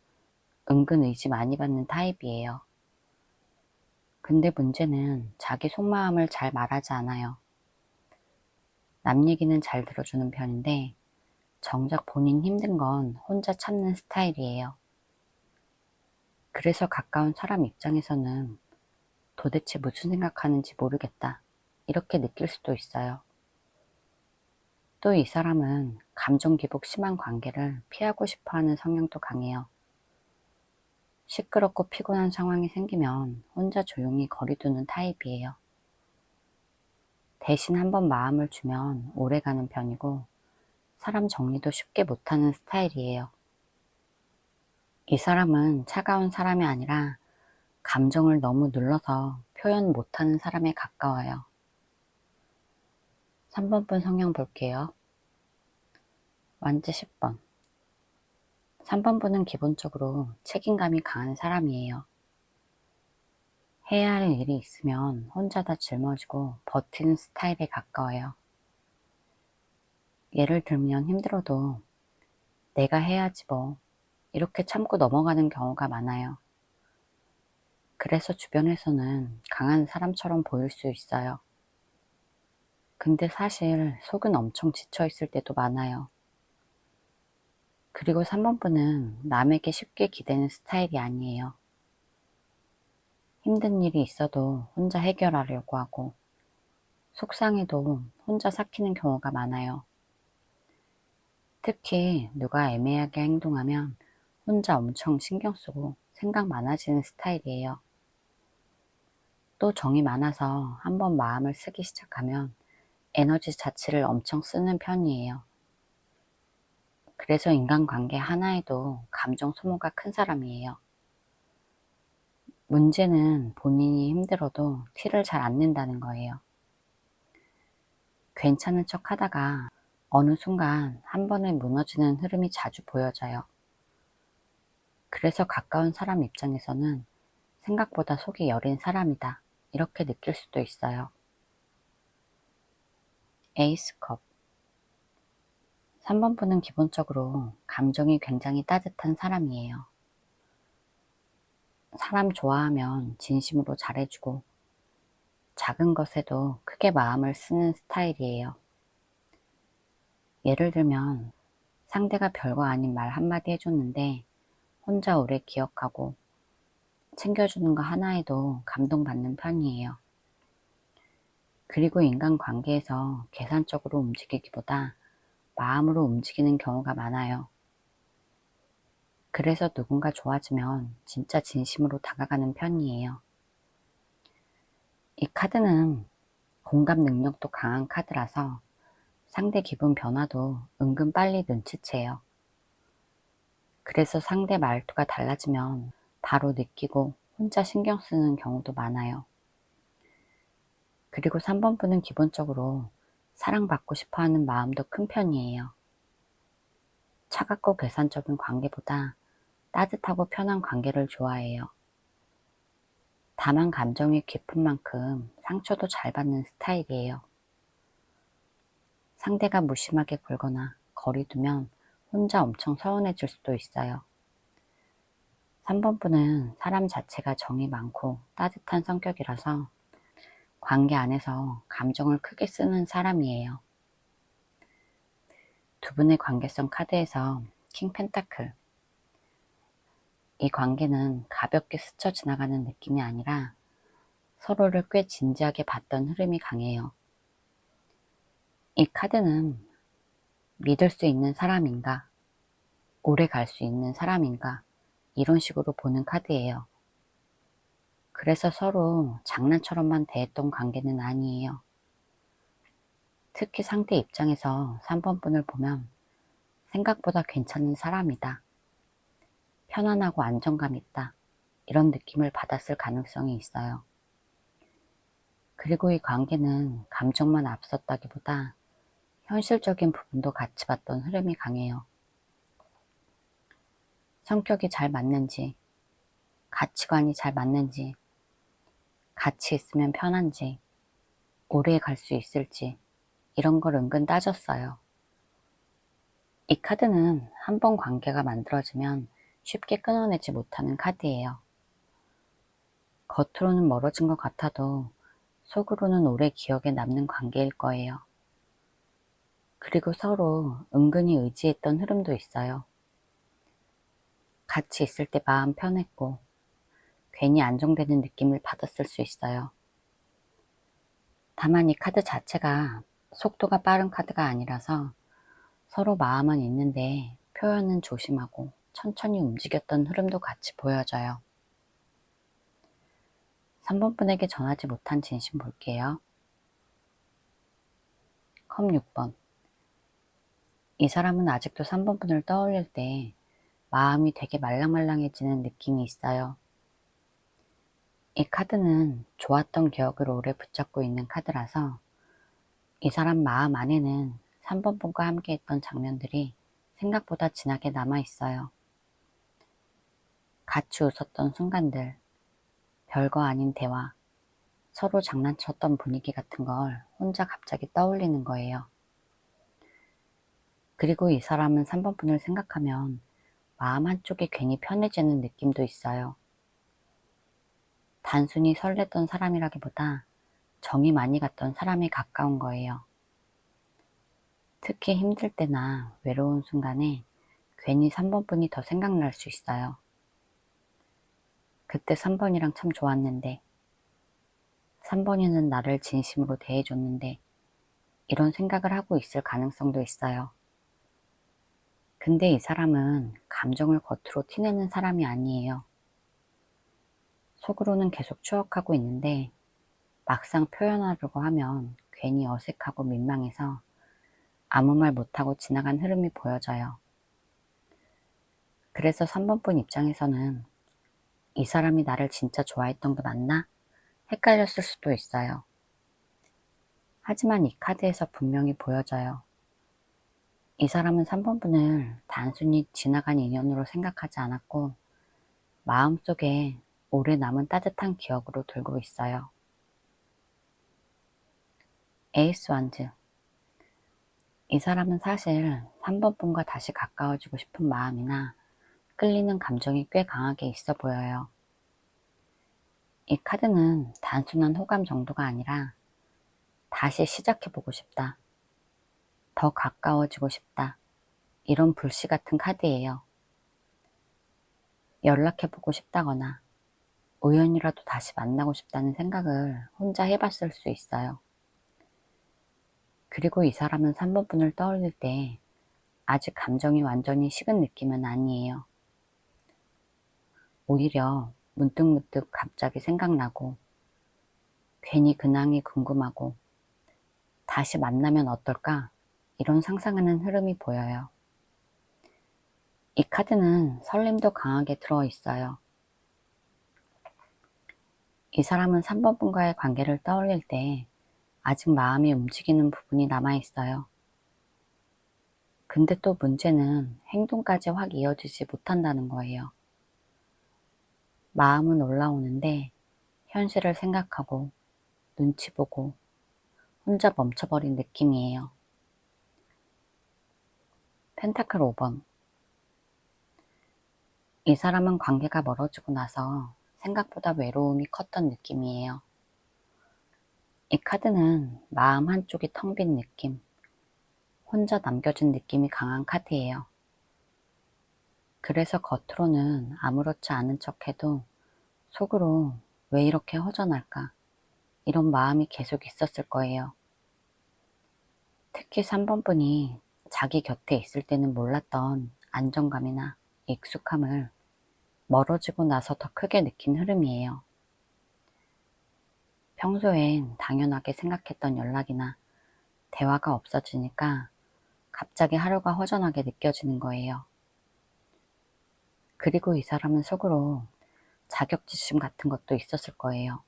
은근 의지 많이 받는 타입이에요. 근데 문제는 자기 속마음을 잘 말하지 않아요. 남 얘기는 잘 들어주는 편인데 정작 본인 힘든 건 혼자 참는 스타일이에요. 그래서 가까운 사람 입장에서는 도대체 무슨 생각하는지 모르겠다 이렇게 느낄 수도 있어요. 또 이 사람은 감정 기복 심한 관계를 피하고 싶어하는 성향도 강해요. 시끄럽고 피곤한 상황이 생기면 혼자 조용히 거리 두는 타입이에요. 대신 한번 마음을 주면 오래 가는 편이고 사람 정리도 쉽게 못하는 스타일이에요. 이 사람은 차가운 사람이 아니라 감정을 너무 눌러서 표현 못하는 사람에 가까워요. 3번 분 성향 볼게요. 완지 10번. 3번 분은 기본적으로 책임감이 강한 사람이에요. 해야 할 일이 있으면 혼자 다 짊어지고 버티는 스타일에 가까워요. 예를 들면 힘들어도 내가 해야지 뭐 이렇게 참고 넘어가는 경우가 많아요. 그래서 주변에서는 강한 사람처럼 보일 수 있어요. 근데 사실 속은 엄청 지쳐있을 때도 많아요. 그리고 3번 분은 남에게 쉽게 기대는 스타일이 아니에요. 힘든 일이 있어도 혼자 해결하려고 하고 속상해도 혼자 삭히는 경우가 많아요. 특히 누가 애매하게 행동하면 혼자 엄청 신경 쓰고 생각 많아지는 스타일이에요. 또 정이 많아서 한번 마음을 쓰기 시작하면 에너지 자체를 엄청 쓰는 편이에요. 그래서 인간관계 하나에도 감정 소모가 큰 사람이에요. 문제는 본인이 힘들어도 티를 잘 안 낸다는 거예요. 괜찮은 척 하다가 어느 순간 한 번에 무너지는 흐름이 자주 보여져요. 그래서 가까운 사람 입장에서는 생각보다 속이 여린 사람이다, 이렇게 느낄 수도 있어요. 에이스컵 3번 분은 기본적으로 감정이 굉장히 따뜻한 사람이에요. 사람 좋아하면 진심으로 잘해주고 작은 것에도 크게 마음을 쓰는 스타일이에요. 예를 들면 상대가 별거 아닌 말 한마디 해줬는데 혼자 오래 기억하고 챙겨주는 거 하나에도 감동받는 편이에요. 그리고 인간관계에서 계산적으로 움직이기보다 마음으로 움직이는 경우가 많아요. 그래서 누군가 좋아지면 진짜 진심으로 다가가는 편이에요. 이 카드는 공감 능력도 강한 카드라서 상대 기분 변화도 은근 빨리 눈치채요. 그래서 상대 말투가 달라지면 바로 느끼고 혼자 신경 쓰는 경우도 많아요. 그리고 3번 분은 기본적으로 사랑받고 싶어 하는 마음도 큰 편이에요. 차갑고 계산적인 관계보다 따뜻하고 편한 관계를 좋아해요. 다만 감정이 깊은 만큼 상처도 잘 받는 스타일이에요. 상대가 무심하게 굴거나 거리 두면 혼자 엄청 서운해질 수도 있어요. 3번 분은 사람 자체가 정이 많고 따뜻한 성격이라서 관계 안에서 감정을 크게 쓰는 사람이에요. 두 분의 관계성 카드에서 킹 펜타클. 이 관계는 가볍게 스쳐 지나가는 느낌이 아니라 서로를 꽤 진지하게 봤던 흐름이 강해요. 이 카드는 믿을 수 있는 사람인가, 오래 갈 수 있는 사람인가, 이런 식으로 보는 카드예요. 그래서 서로 장난처럼만 대했던 관계는 아니에요. 특히 상대 입장에서 3번 분을 보면 생각보다 괜찮은 사람이다, 편안하고 안정감 있다, 이런 느낌을 받았을 가능성이 있어요. 그리고 이 관계는 감정만 앞섰다기보다 현실적인 부분도 같이 봤던 흐름이 강해요. 성격이 잘 맞는지, 가치관이 잘 맞는지, 같이 있으면 편한지, 오래 갈 수 있을지, 이런 걸 은근 따졌어요. 이 카드는 한 번 관계가 만들어지면 쉽게 끊어내지 못하는 카드예요. 겉으로는 멀어진 것 같아도 속으로는 오래 기억에 남는 관계일 거예요. 그리고 서로 은근히 의지했던 흐름도 있어요. 같이 있을 때 마음 편했고 괜히 안정되는 느낌을 받았을 수 있어요. 다만 이 카드 자체가 속도가 빠른 카드가 아니라서 서로 마음은 있는데 표현은 조심하고 천천히 움직였던 흐름도 같이 보여져요. 3번 분에게 전하지 못한 진심 볼게요. 컵 6번. 이 사람은 아직도 3번 분을 떠올릴 때 마음이 되게 말랑말랑해지는 느낌이 있어요. 이 카드는 좋았던 기억을 오래 붙잡고 있는 카드라서 이 사람 마음 안에는 3번 분과 함께 했던 장면들이 생각보다 진하게 남아있어요. 같이 웃었던 순간들, 별거 아닌 대화, 서로 장난쳤던 분위기 같은 걸 혼자 갑자기 떠올리는 거예요. 그리고 이 사람은 3번 분을 생각하면 마음 한쪽이 괜히 편해지는 느낌도 있어요. 단순히 설렜던 사람이라기보다 정이 많이 갔던 사람에 가까운 거예요. 특히 힘들 때나 외로운 순간에 괜히 3번 분이 더 생각날 수 있어요. 그때 3번이랑 참 좋았는데, 3번이는 나를 진심으로 대해줬는데, 이런 생각을 하고 있을 가능성도 있어요. 근데 이 사람은 감정을 겉으로 티내는 사람이 아니에요. 속으로는 계속 추억하고 있는데 막상 표현하려고 하면 괜히 어색하고 민망해서 아무 말 못하고 지나간 흐름이 보여져요. 그래서 3번분 입장에서는 이 사람이 나를 진짜 좋아했던 게 맞나? 헷갈렸을 수도 있어요. 하지만 이 카드에서 분명히 보여져요. 이 사람은 3번분을 단순히 지나간 인연으로 생각하지 않았고 마음속에 오래 남은 따뜻한 기억으로 들고 있어요. 에이스 완즈. 이 사람은 사실 3번분과 다시 가까워지고 싶은 마음이나 끌리는 감정이 꽤 강하게 있어 보여요. 이 카드는 단순한 호감 정도가 아니라 다시 시작해보고 싶다, 더 가까워지고 싶다, 이런 불씨 같은 카드예요. 연락해보고 싶다거나 우연이라도 다시 만나고 싶다는 생각을 혼자 해봤을 수 있어요. 그리고 이 사람은 3번분을 떠올릴 때 아직 감정이 완전히 식은 느낌은 아니에요. 오히려 문득문득 갑자기 생각나고 괜히 근황이 궁금하고 다시 만나면 어떨까? 이런 상상하는 흐름이 보여요. 이 카드는 설렘도 강하게 들어있어요. 이 사람은 3번분과의 관계를 떠올릴 때 아직 마음이 움직이는 부분이 남아있어요. 근데 또 문제는 행동까지 확 이어지지 못한다는 거예요. 마음은 올라오는데 현실을 생각하고 눈치 보고 혼자 멈춰버린 느낌이에요. 펜타클 5번. 이 사람은 관계가 멀어지고 나서 생각보다 외로움이 컸던 느낌이에요. 이 카드는 마음 한쪽이 텅 빈 느낌, 혼자 남겨진 느낌이 강한 카드예요. 그래서 겉으로는 아무렇지 않은 척해도 속으로 왜 이렇게 허전할까? 이런 마음이 계속 있었을 거예요. 특히 3번분이 자기 곁에 있을 때는 몰랐던 안정감이나 익숙함을 멀어지고 나서 더 크게 느낀 흐름이에요. 평소엔 당연하게 생각했던 연락이나 대화가 없어지니까 갑자기 하루가 허전하게 느껴지는 거예요. 그리고 이 사람은 속으로 자격지심 같은 것도 있었을 거예요.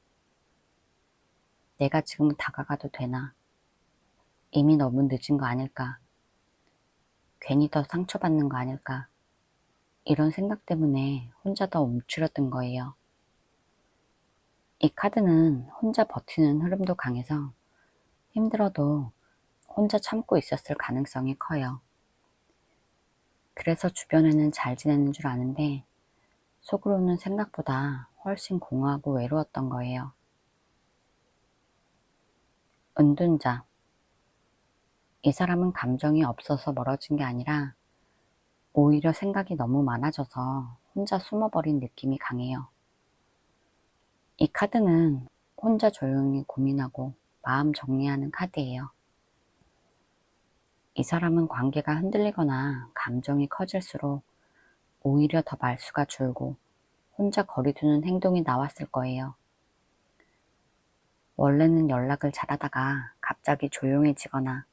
내가 지금 다가가도 되나? 이미 너무 늦은 거 아닐까? 괜히 더 상처받는 거 아닐까? 이런 생각 때문에 혼자 더 움츠렸던 거예요. 이 카드는 혼자 버티는 흐름도 강해서 힘들어도 혼자 참고 있었을 가능성이 커요. 그래서 주변에는 잘 지내는 줄 아는데 속으로는 생각보다 훨씬 공허하고 외로웠던 거예요. 은둔자. 이 사람은 감정이 없어서 멀어진 게 아니라 오히려 생각이 너무 많아져서 혼자 숨어버린 느낌이 강해요. 이 카드는 혼자 조용히 고민하고 마음 정리하는 카드예요. 이 사람은 관계가 흔들리거나 감정이 커질수록 오히려 더 말수가 줄고 혼자 거리두는 행동이 나왔을 거예요. 원래는 연락을 잘하다가 갑자기 조용해지거나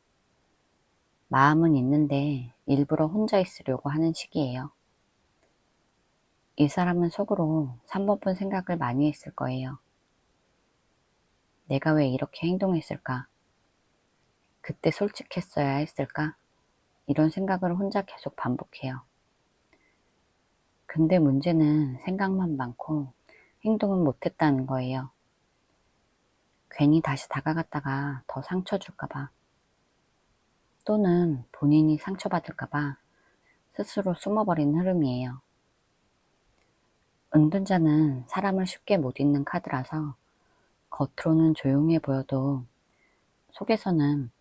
마음은 있는데 일부러 혼자 있으려고 하는 시기예요. 이 사람은 속으로 3번분 생각을 많이 했을 거예요. 내가 왜 이렇게 행동했을까? 그때 솔직했어야 했을까? 이런 생각을 혼자 계속 반복해요. 근데 문제는 생각만 많고 행동은 못했다는 거예요. 괜히 다시 다가갔다가 더 상처 줄까봐 또는 본인이 상처받을까봐 스스로 숨어버린 흐름이에요. 은둔자는 사람을 쉽게 못 잊는 카드라서 겉으로는 조용해 보여도 속에서는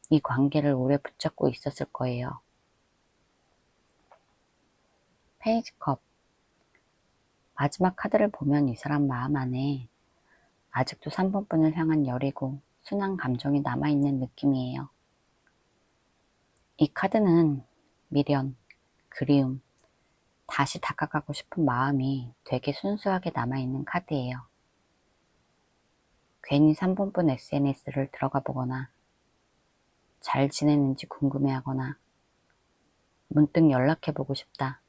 이 관계를 오래 붙잡고 있었을 거예요. 페이지 컵. 마지막 카드를 보면 이 사람 마음 안에 아직도 3번분을 향한 열이고 순한 감정이 남아있는 느낌이에요. 이 카드는 미련, 그리움, 다시 다가가고 싶은 마음이 되게 순수하게 남아있는 카드예요. 괜히 3번분 SNS를 들어가 보거나 잘 지내는지 궁금해하거나 문득 연락해보고 싶다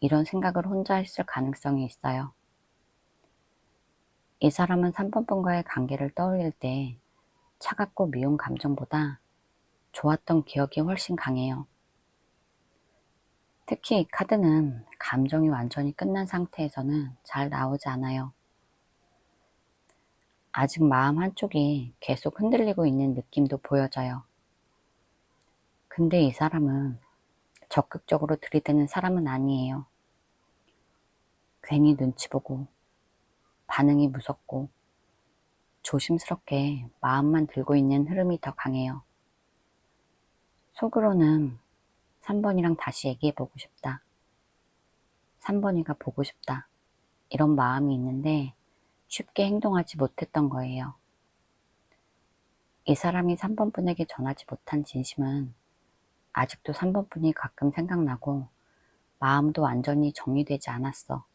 이런 생각을 혼자 했을 가능성이 있어요. 이 사람은 3번 분과의 관계를 떠올릴 때 차갑고 미운 감정보다 좋았던 기억이 훨씬 강해요. 특히 이 카드는 감정이 완전히 끝난 상태에서는 잘 나오지 않아요. 아직 마음 한쪽이 계속 흔들리고 있는 느낌도 보여져요. 근데 이 사람은 적극적으로 들이대는 사람은 아니에요. 괜히 눈치 보고 반응이 무섭고 조심스럽게 마음만 들고 있는 흐름이 더 강해요. 속으로는 3번이랑 다시 얘기해보고 싶다. 3번이가 보고 싶다. 이런 마음이 있는데 쉽게 행동하지 못했던 거예요. 이 사람이 3번 분에게 전하지 못한 진심은 아직도 3번 분이 가끔 생각나고 마음도 완전히 정리되지 않았어.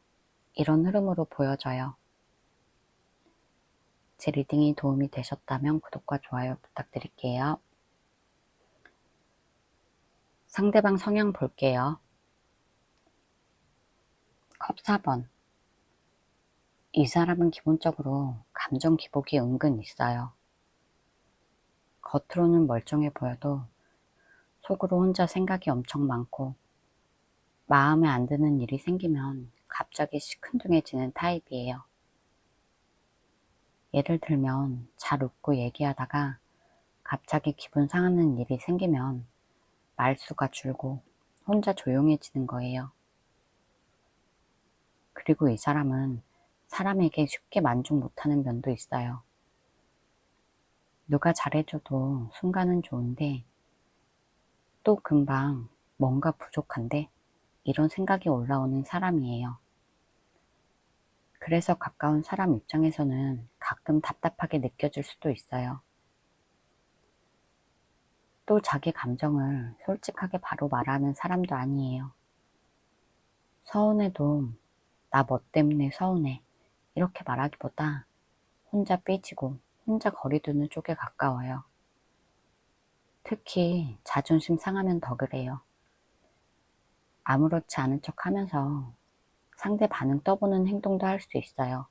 이런 흐름으로 보여져요. 제 리딩이 도움이 되셨다면 구독과 좋아요 부탁드릴게요. 상대방 성향 볼게요. 컵 4번. 이 사람은 기본적으로 감정 기복이 은근 있어요. 겉으로는 멀쩡해 보여도 속으로 혼자 생각이 엄청 많고 마음에 안 드는 일이 생기면 갑자기 시큰둥해지는 타입이에요. 예를 들면 잘 웃고 얘기하다가 갑자기 기분 상하는 일이 생기면 말수가 줄고 혼자 조용해지는 거예요. 그리고 이 사람은 사람에게 쉽게 만족 못하는 면도 있어요. 누가 잘해줘도 순간은 좋은데 또 금방 뭔가 부족한데 이런 생각이 올라오는 사람이에요. 그래서 가까운 사람 입장에서는 가끔 답답하게 느껴질 수도 있어요. 또 자기 감정을 솔직하게 바로 말하는 사람도 아니에요. 서운해도 나 뭐 때문에 서운해 이렇게 말하기보다 혼자 삐지고 혼자 거리두는 쪽에 가까워요. 특히 자존심 상하면 더 그래요. 아무렇지 않은 척 하면서 상대 반응 떠보는 행동도 할 수 있어요.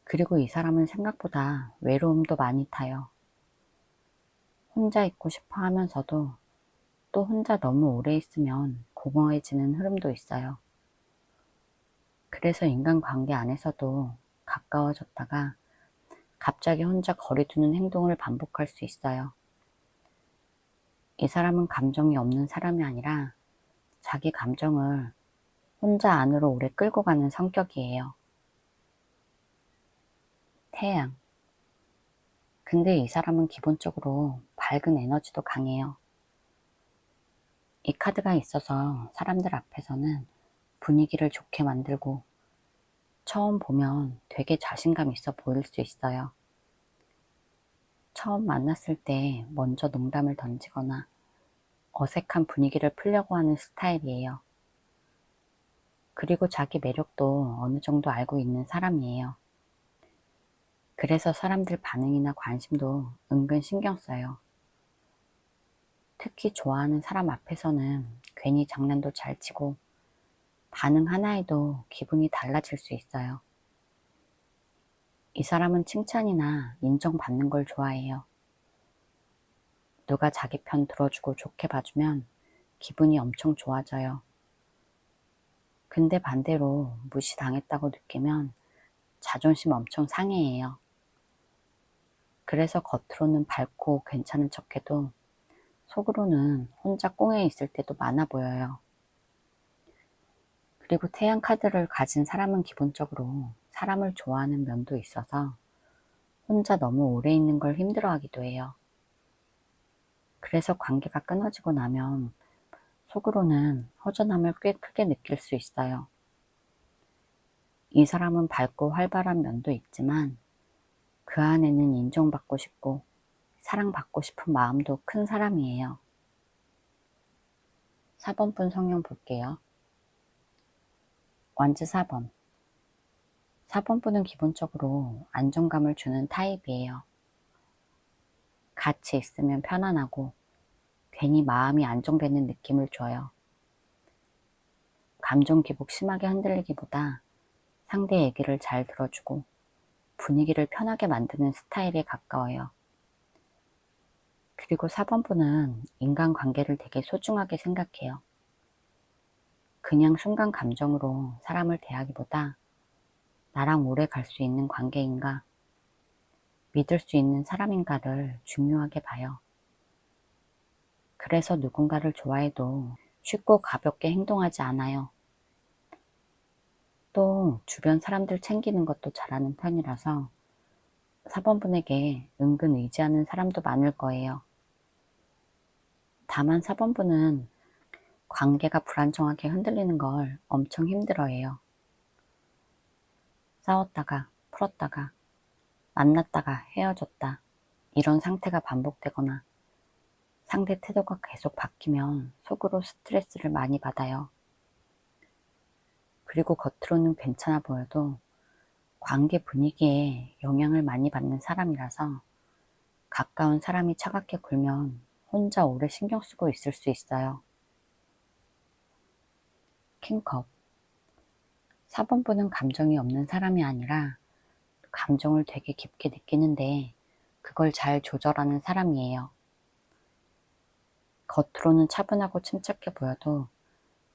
그리고 이 사람은 생각보다 외로움도 많이 타요. 혼자 있고 싶어 하면서도 또 혼자 너무 오래 있으면 공허해지는 흐름도 있어요. 그래서 인간관계 안에서도 가까워졌다가 갑자기 혼자 거리두는 행동을 반복할 수 있어요. 이 사람은 감정이 없는 사람이 아니라 자기 감정을 혼자 안으로 오래 끌고 가는 성격이에요. 태양. 근데 이 사람은 기본적으로 밝은 에너지도 강해요. 이 카드가 있어서 사람들 앞에서는 분위기를 좋게 만들고 처음 보면 되게 자신감 있어 보일 수 있어요. 처음 만났을 때 먼저 농담을 던지거나 어색한 분위기를 풀려고 하는 스타일이에요. 그리고 자기 매력도 어느 정도 알고 있는 사람이에요. 그래서 사람들 반응이나 관심도 은근 신경 써요. 특히 좋아하는 사람 앞에서는 괜히 장난도 잘 치고 반응 하나에도 기분이 달라질 수 있어요. 이 사람은 칭찬이나 인정받는 걸 좋아해요. 누가 자기 편 들어주고 좋게 봐주면 기분이 엄청 좋아져요. 근데 반대로 무시당했다고 느끼면 자존심 엄청 상해해요. 그래서 겉으로는 밝고 괜찮은 척해도 속으로는 혼자 꽁에 있을 때도 많아 보여요. 그리고 태양 카드를 가진 사람은 기본적으로 사람을 좋아하는 면도 있어서 혼자 너무 오래 있는 걸 힘들어하기도 해요. 그래서 관계가 끊어지고 나면 속으로는 허전함을 꽤 크게 느낄 수 있어요. 이 사람은 밝고 활발한 면도 있지만 그 안에는 인정받고 싶고 사랑받고 싶은 마음도 큰 사람이에요. 4번 분 성향 볼게요. 완즈 4번. 4번 분은 기본적으로 안정감을 주는 타입이에요. 같이 있으면 편안하고 괜히 마음이 안정되는 느낌을 줘요. 감정 기복 심하게 흔들리기보다 상대 얘기를 잘 들어주고 분위기를 편하게 만드는 스타일에 가까워요. 그리고 4번분은 인간관계를 되게 소중하게 생각해요. 그냥 순간 감정으로 사람을 대하기보다 나랑 오래 갈 수 있는 관계인가, 믿을 수 있는 사람인가를 중요하게 봐요. 그래서 누군가를 좋아해도 쉽고 가볍게 행동하지 않아요. 또 주변 사람들 챙기는 것도 잘하는 편이라서 4번분에게 은근 의지하는 사람도 많을 거예요. 다만 4번분은 관계가 불안정하게 흔들리는 걸 엄청 힘들어해요. 싸웠다가 풀었다가 만났다가 헤어졌다 이런 상태가 반복되거나 상대 태도가 계속 바뀌면 속으로 스트레스를 많이 받아요. 그리고 겉으로는 괜찮아 보여도 관계 분위기에 영향을 많이 받는 사람이라서 가까운 사람이 차갑게 굴면 혼자 오래 신경 쓰고 있을 수 있어요. 킹컵 4번분은 감정이 없는 사람이 아니라 감정을 되게 깊게 느끼는데 그걸 잘 조절하는 사람이에요. 겉으로는 차분하고 침착해 보여도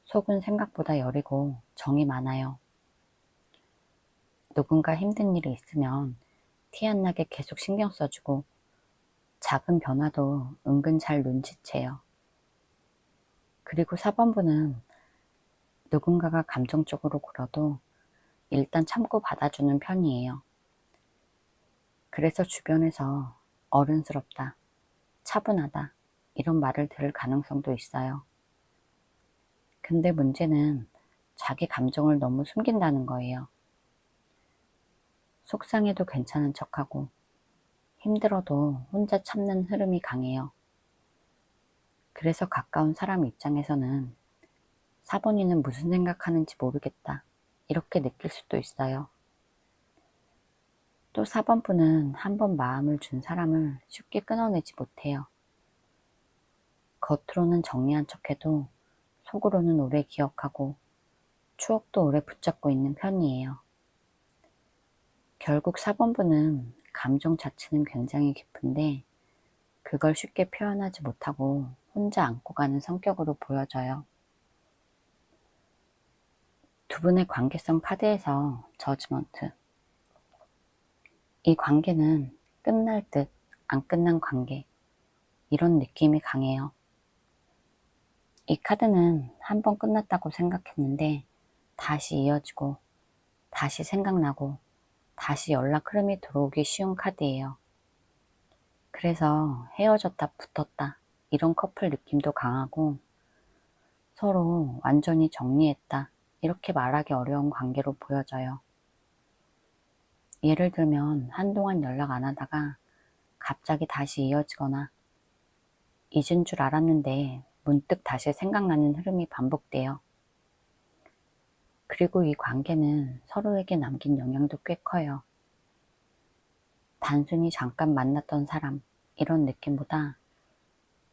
속은 생각보다 여리고 정이 많아요. 누군가 힘든 일이 있으면 티 안 나게 계속 신경 써주고 작은 변화도 은근 잘 눈치채요. 그리고 4번분은 누군가가 감정적으로 굴어도 일단 참고 받아주는 편이에요. 그래서 주변에서 어른스럽다, 차분하다 이런 말을 들을 가능성도 있어요. 근데 문제는 자기 감정을 너무 숨긴다는 거예요. 속상해도 괜찮은 척하고 힘들어도 혼자 참는 흐름이 강해요. 그래서 가까운 사람 입장에서는 4번이는 무슨 생각하는지 모르겠다 이렇게 느낄 수도 있어요. 또 4번분은 한번 마음을 준 사람을 쉽게 끊어내지 못해요. 겉으로는 정리한 척해도 속으로는 오래 기억하고 추억도 오래 붙잡고 있는 편이에요. 결국 4번분은 감정 자체는 굉장히 깊은데 그걸 쉽게 표현하지 못하고 혼자 안고 가는 성격으로 보여져요. 두 분의 관계성 카드에서 저지먼트. 이 관계는 끝날 듯 안 끝난 관계. 이런 느낌이 강해요. 이 카드는 한 번 끝났다고 생각했는데 다시 이어지고 다시 생각나고 다시 연락 흐름이 들어오기 쉬운 카드예요. 그래서 헤어졌다 붙었다 이런 커플 느낌도 강하고 서로 완전히 정리했다 이렇게 말하기 어려운 관계로 보여져요. 예를 들면 한동안 연락 안 하다가 갑자기 다시 이어지거나 잊은 줄 알았는데 문득 다시 생각나는 흐름이 반복돼요. 그리고 이 관계는 서로에게 남긴 영향도 꽤 커요. 단순히 잠깐 만났던 사람 이런 느낌보다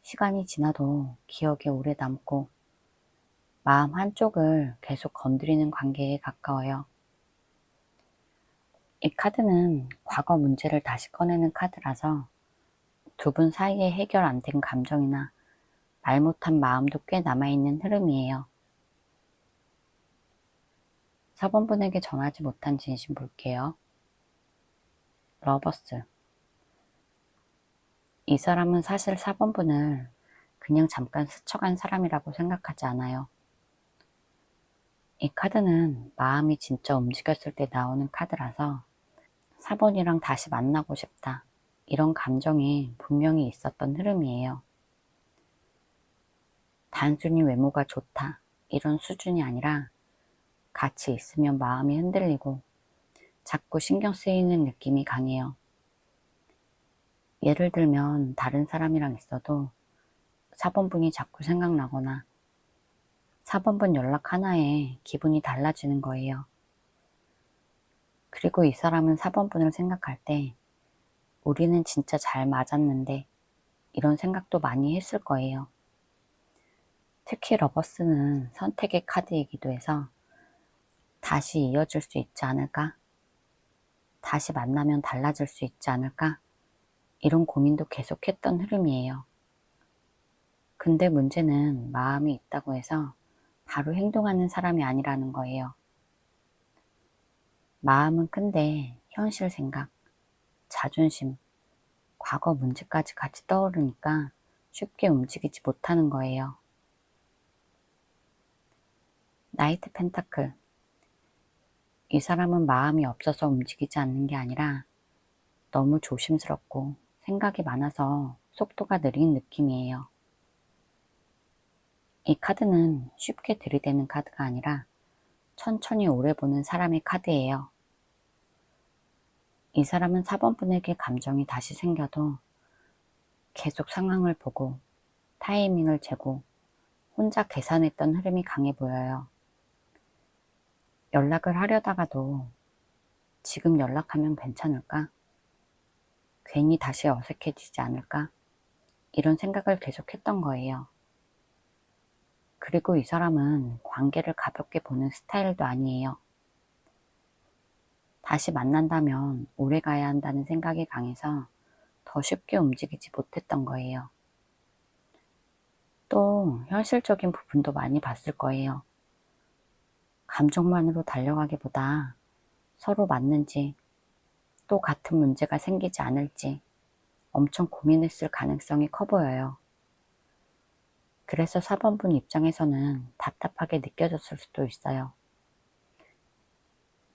시간이 지나도 기억에 오래 남고 마음 한쪽을 계속 건드리는 관계에 가까워요. 이 카드는 과거 문제를 다시 꺼내는 카드라서 두 분 사이에 해결 안 된 감정이나 말 못한 마음도 꽤 남아있는 흐름이에요. 4번분에게 전하지 못한 진심 볼게요. 러버스. 이 사람은 사실 4번분을 그냥 잠깐 스쳐간 사람이라고 생각하지 않아요. 이 카드는 마음이 진짜 움직였을 때 나오는 카드라서 4번이랑 다시 만나고 싶다. 이런 감정이 분명히 있었던 흐름이에요. 단순히 외모가 좋다. 이런 수준이 아니라 같이 있으면 마음이 흔들리고 자꾸 신경 쓰이는 느낌이 강해요. 예를 들면 다른 사람이랑 있어도 4번분이 자꾸 생각나거나 4번분 연락 하나에 기분이 달라지는 거예요. 그리고 이 사람은 4번분을 생각할 때 우리는 진짜 잘 맞았는데 이런 생각도 많이 했을 거예요. 특히 러버스는 선택의 카드이기도 해서 다시 이어질 수 있지 않을까? 다시 만나면 달라질 수 있지 않을까? 이런 고민도 계속했던 흐름이에요. 근데 문제는 마음이 있다고 해서 바로 행동하는 사람이 아니라는 거예요. 마음은 큰데 현실 생각, 자존심, 과거 문제까지 같이 떠오르니까 쉽게 움직이지 못하는 거예요. 나이트 펜타클. 이 사람은 마음이 없어서 움직이지 않는 게 아니라 너무 조심스럽고 생각이 많아서 속도가 느린 느낌이에요. 이 카드는 쉽게 들이대는 카드가 아니라 천천히 오래 보는 사람의 카드예요. 이 사람은 4번 분에게 감정이 다시 생겨도 계속 상황을 보고 타이밍을 재고 혼자 계산했던 흐름이 강해 보여요. 연락을 하려다가도 지금 연락하면 괜찮을까? 괜히 다시 어색해지지 않을까? 이런 생각을 계속했던 거예요. 그리고 이 사람은 관계를 가볍게 보는 스타일도 아니에요. 다시 만난다면 오래 가야 한다는 생각이 강해서 더 쉽게 움직이지 못했던 거예요. 또 현실적인 부분도 많이 봤을 거예요. 감정만으로 달려가기보다 서로 맞는지 또 같은 문제가 생기지 않을지 엄청 고민했을 가능성이 커 보여요. 그래서 4번분 입장에서는 답답하게 느껴졌을 수도 있어요.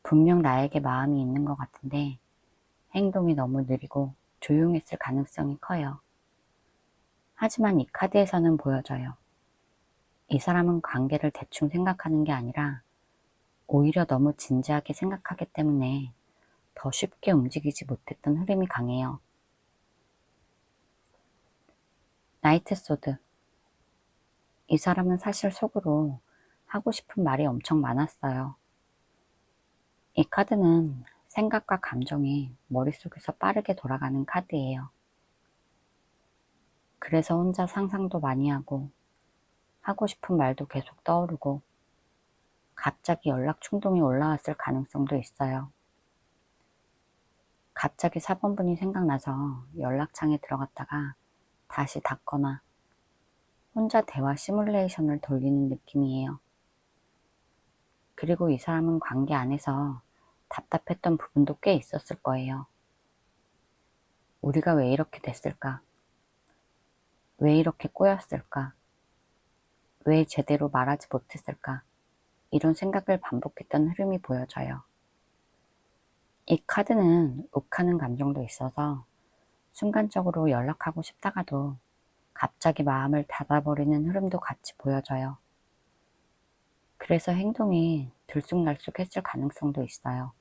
분명 나에게 마음이 있는 것 같은데 행동이 너무 느리고 조용했을 가능성이 커요. 하지만 이 카드에서는 보여져요. 이 사람은 관계를 대충 생각하는 게 아니라 오히려 너무 진지하게 생각하기 때문에 더 쉽게 움직이지 못했던 흐름이 강해요. 나이트 소드. 이 사람은 사실 속으로 하고 싶은 말이 엄청 많았어요. 이 카드는 생각과 감정이 머릿속에서 빠르게 돌아가는 카드예요. 그래서 혼자 상상도 많이 하고 싶은 말도 계속 떠오르고 갑자기 연락 충동이 올라왔을 가능성도 있어요. 갑자기 4번분이 생각나서 연락창에 들어갔다가 다시 닫거나 혼자 대화 시뮬레이션을 돌리는 느낌이에요. 그리고 이 사람은 관계 안에서 답답했던 부분도 꽤 있었을 거예요. 우리가 왜 이렇게 됐을까? 왜 이렇게 꼬였을까? 왜 제대로 말하지 못했을까? 이런 생각을 반복했던 흐름이 보여져요. 이 카드는 욱하는 감정도 있어서 순간적으로 연락하고 싶다가도 갑자기 마음을 닫아버리는 흐름도 같이 보여져요. 그래서 행동이 들쑥날쑥했을 가능성도 있어요.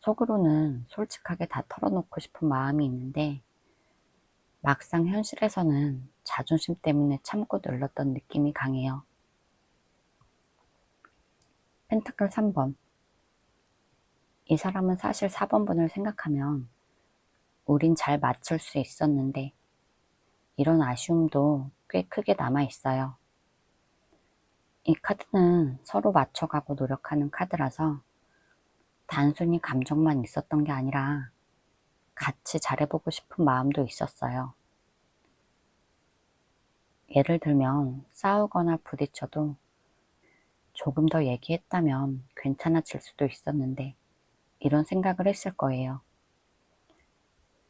속으로는 솔직하게 다 털어놓고 싶은 마음이 있는데 막상 현실에서는 자존심 때문에 참고 눌렀던 느낌이 강해요. 펜타클 3번. 이 사람은 사실 4번분을 생각하면 우린 잘 맞출 수 있었는데 이런 아쉬움도 꽤 크게 남아 있어요. 이 카드는 서로 맞춰가고 노력하는 카드라서 단순히 감정만 있었던 게 아니라 같이 잘해보고 싶은 마음도 있었어요. 예를 들면 싸우거나 부딪혀도 조금 더 얘기했다면 괜찮아질 수도 있었는데 이런 생각을 했을 거예요.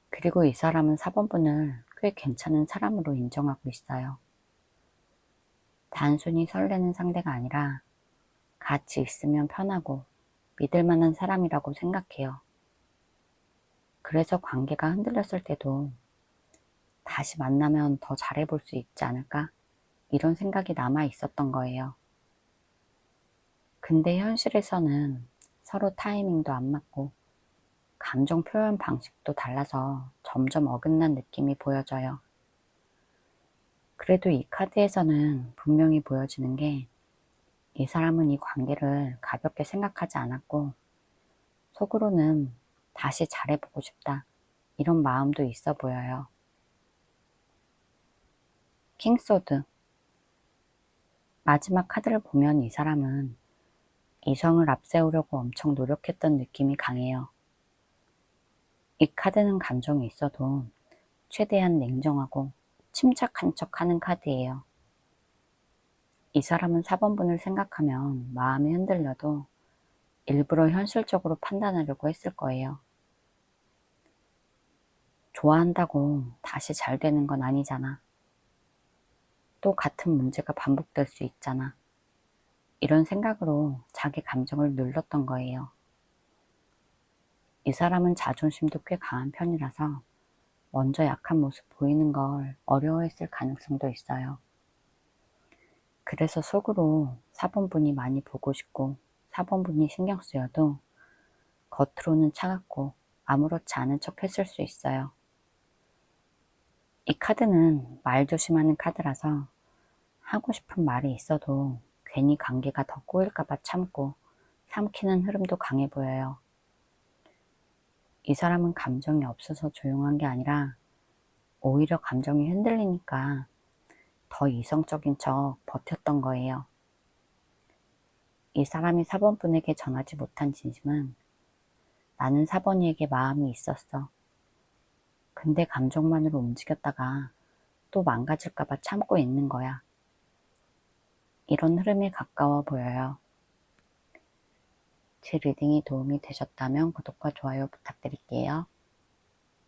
그리고 이 사람은 4번분을 꽤 괜찮은 사람으로 인정하고 있어요. 단순히 설레는 상대가 아니라 같이 있으면 편하고 믿을 만한 사람이라고 생각해요. 그래서 관계가 흔들렸을 때도 다시 만나면 더 잘해볼 수 있지 않을까? 이런 생각이 남아 있었던 거예요. 근데 현실에서는 서로 타이밍도 안 맞고 감정 표현 방식도 달라서 점점 어긋난 느낌이 보여져요. 그래도 이 카드에서는 분명히 보여지는 게 이 사람은 이 관계를 가볍게 생각하지 않았고 속으로는 다시 잘해보고 싶다 이런 마음도 있어 보여요. 킹소드. 마지막 카드를 보면 이 사람은 이성을 앞세우려고 엄청 노력했던 느낌이 강해요. 이 카드는 감정이 있어도 최대한 냉정하고 침착한 척 하는 카드예요. 이 사람은 4번분을 생각하면 마음이 흔들려도 일부러 현실적으로 판단하려고 했을 거예요. 좋아한다고 다시 잘 되는 건 아니잖아. 또 같은 문제가 반복될 수 있잖아. 이런 생각으로 자기 감정을 눌렀던 거예요. 이 사람은 자존심도 꽤 강한 편이라서 먼저 약한 모습 보이는 걸 어려워했을 가능성도 있어요. 그래서 속으로 4번분이 많이 보고 싶고 4번분이 신경 쓰여도 겉으로는 차갑고 아무렇지 않은 척 했을 수 있어요. 이 카드는 말 조심하는 카드라서 하고 싶은 말이 있어도 괜히 관계가 더 꼬일까봐 참고 삼키는 흐름도 강해 보여요. 이 사람은 감정이 없어서 조용한 게 아니라 오히려 감정이 흔들리니까 더 이성적인 척 버텼던 거예요. 이 사람이 4번분에게 전하지 못한 진심은 나는 4번이에게 마음이 있었어. 근데 감정만으로 움직였다가 또 망가질까봐 참고 있는 거야. 이런 흐름에 가까워 보여요. 제 리딩이 도움이 되셨다면 구독과 좋아요 부탁드릴게요.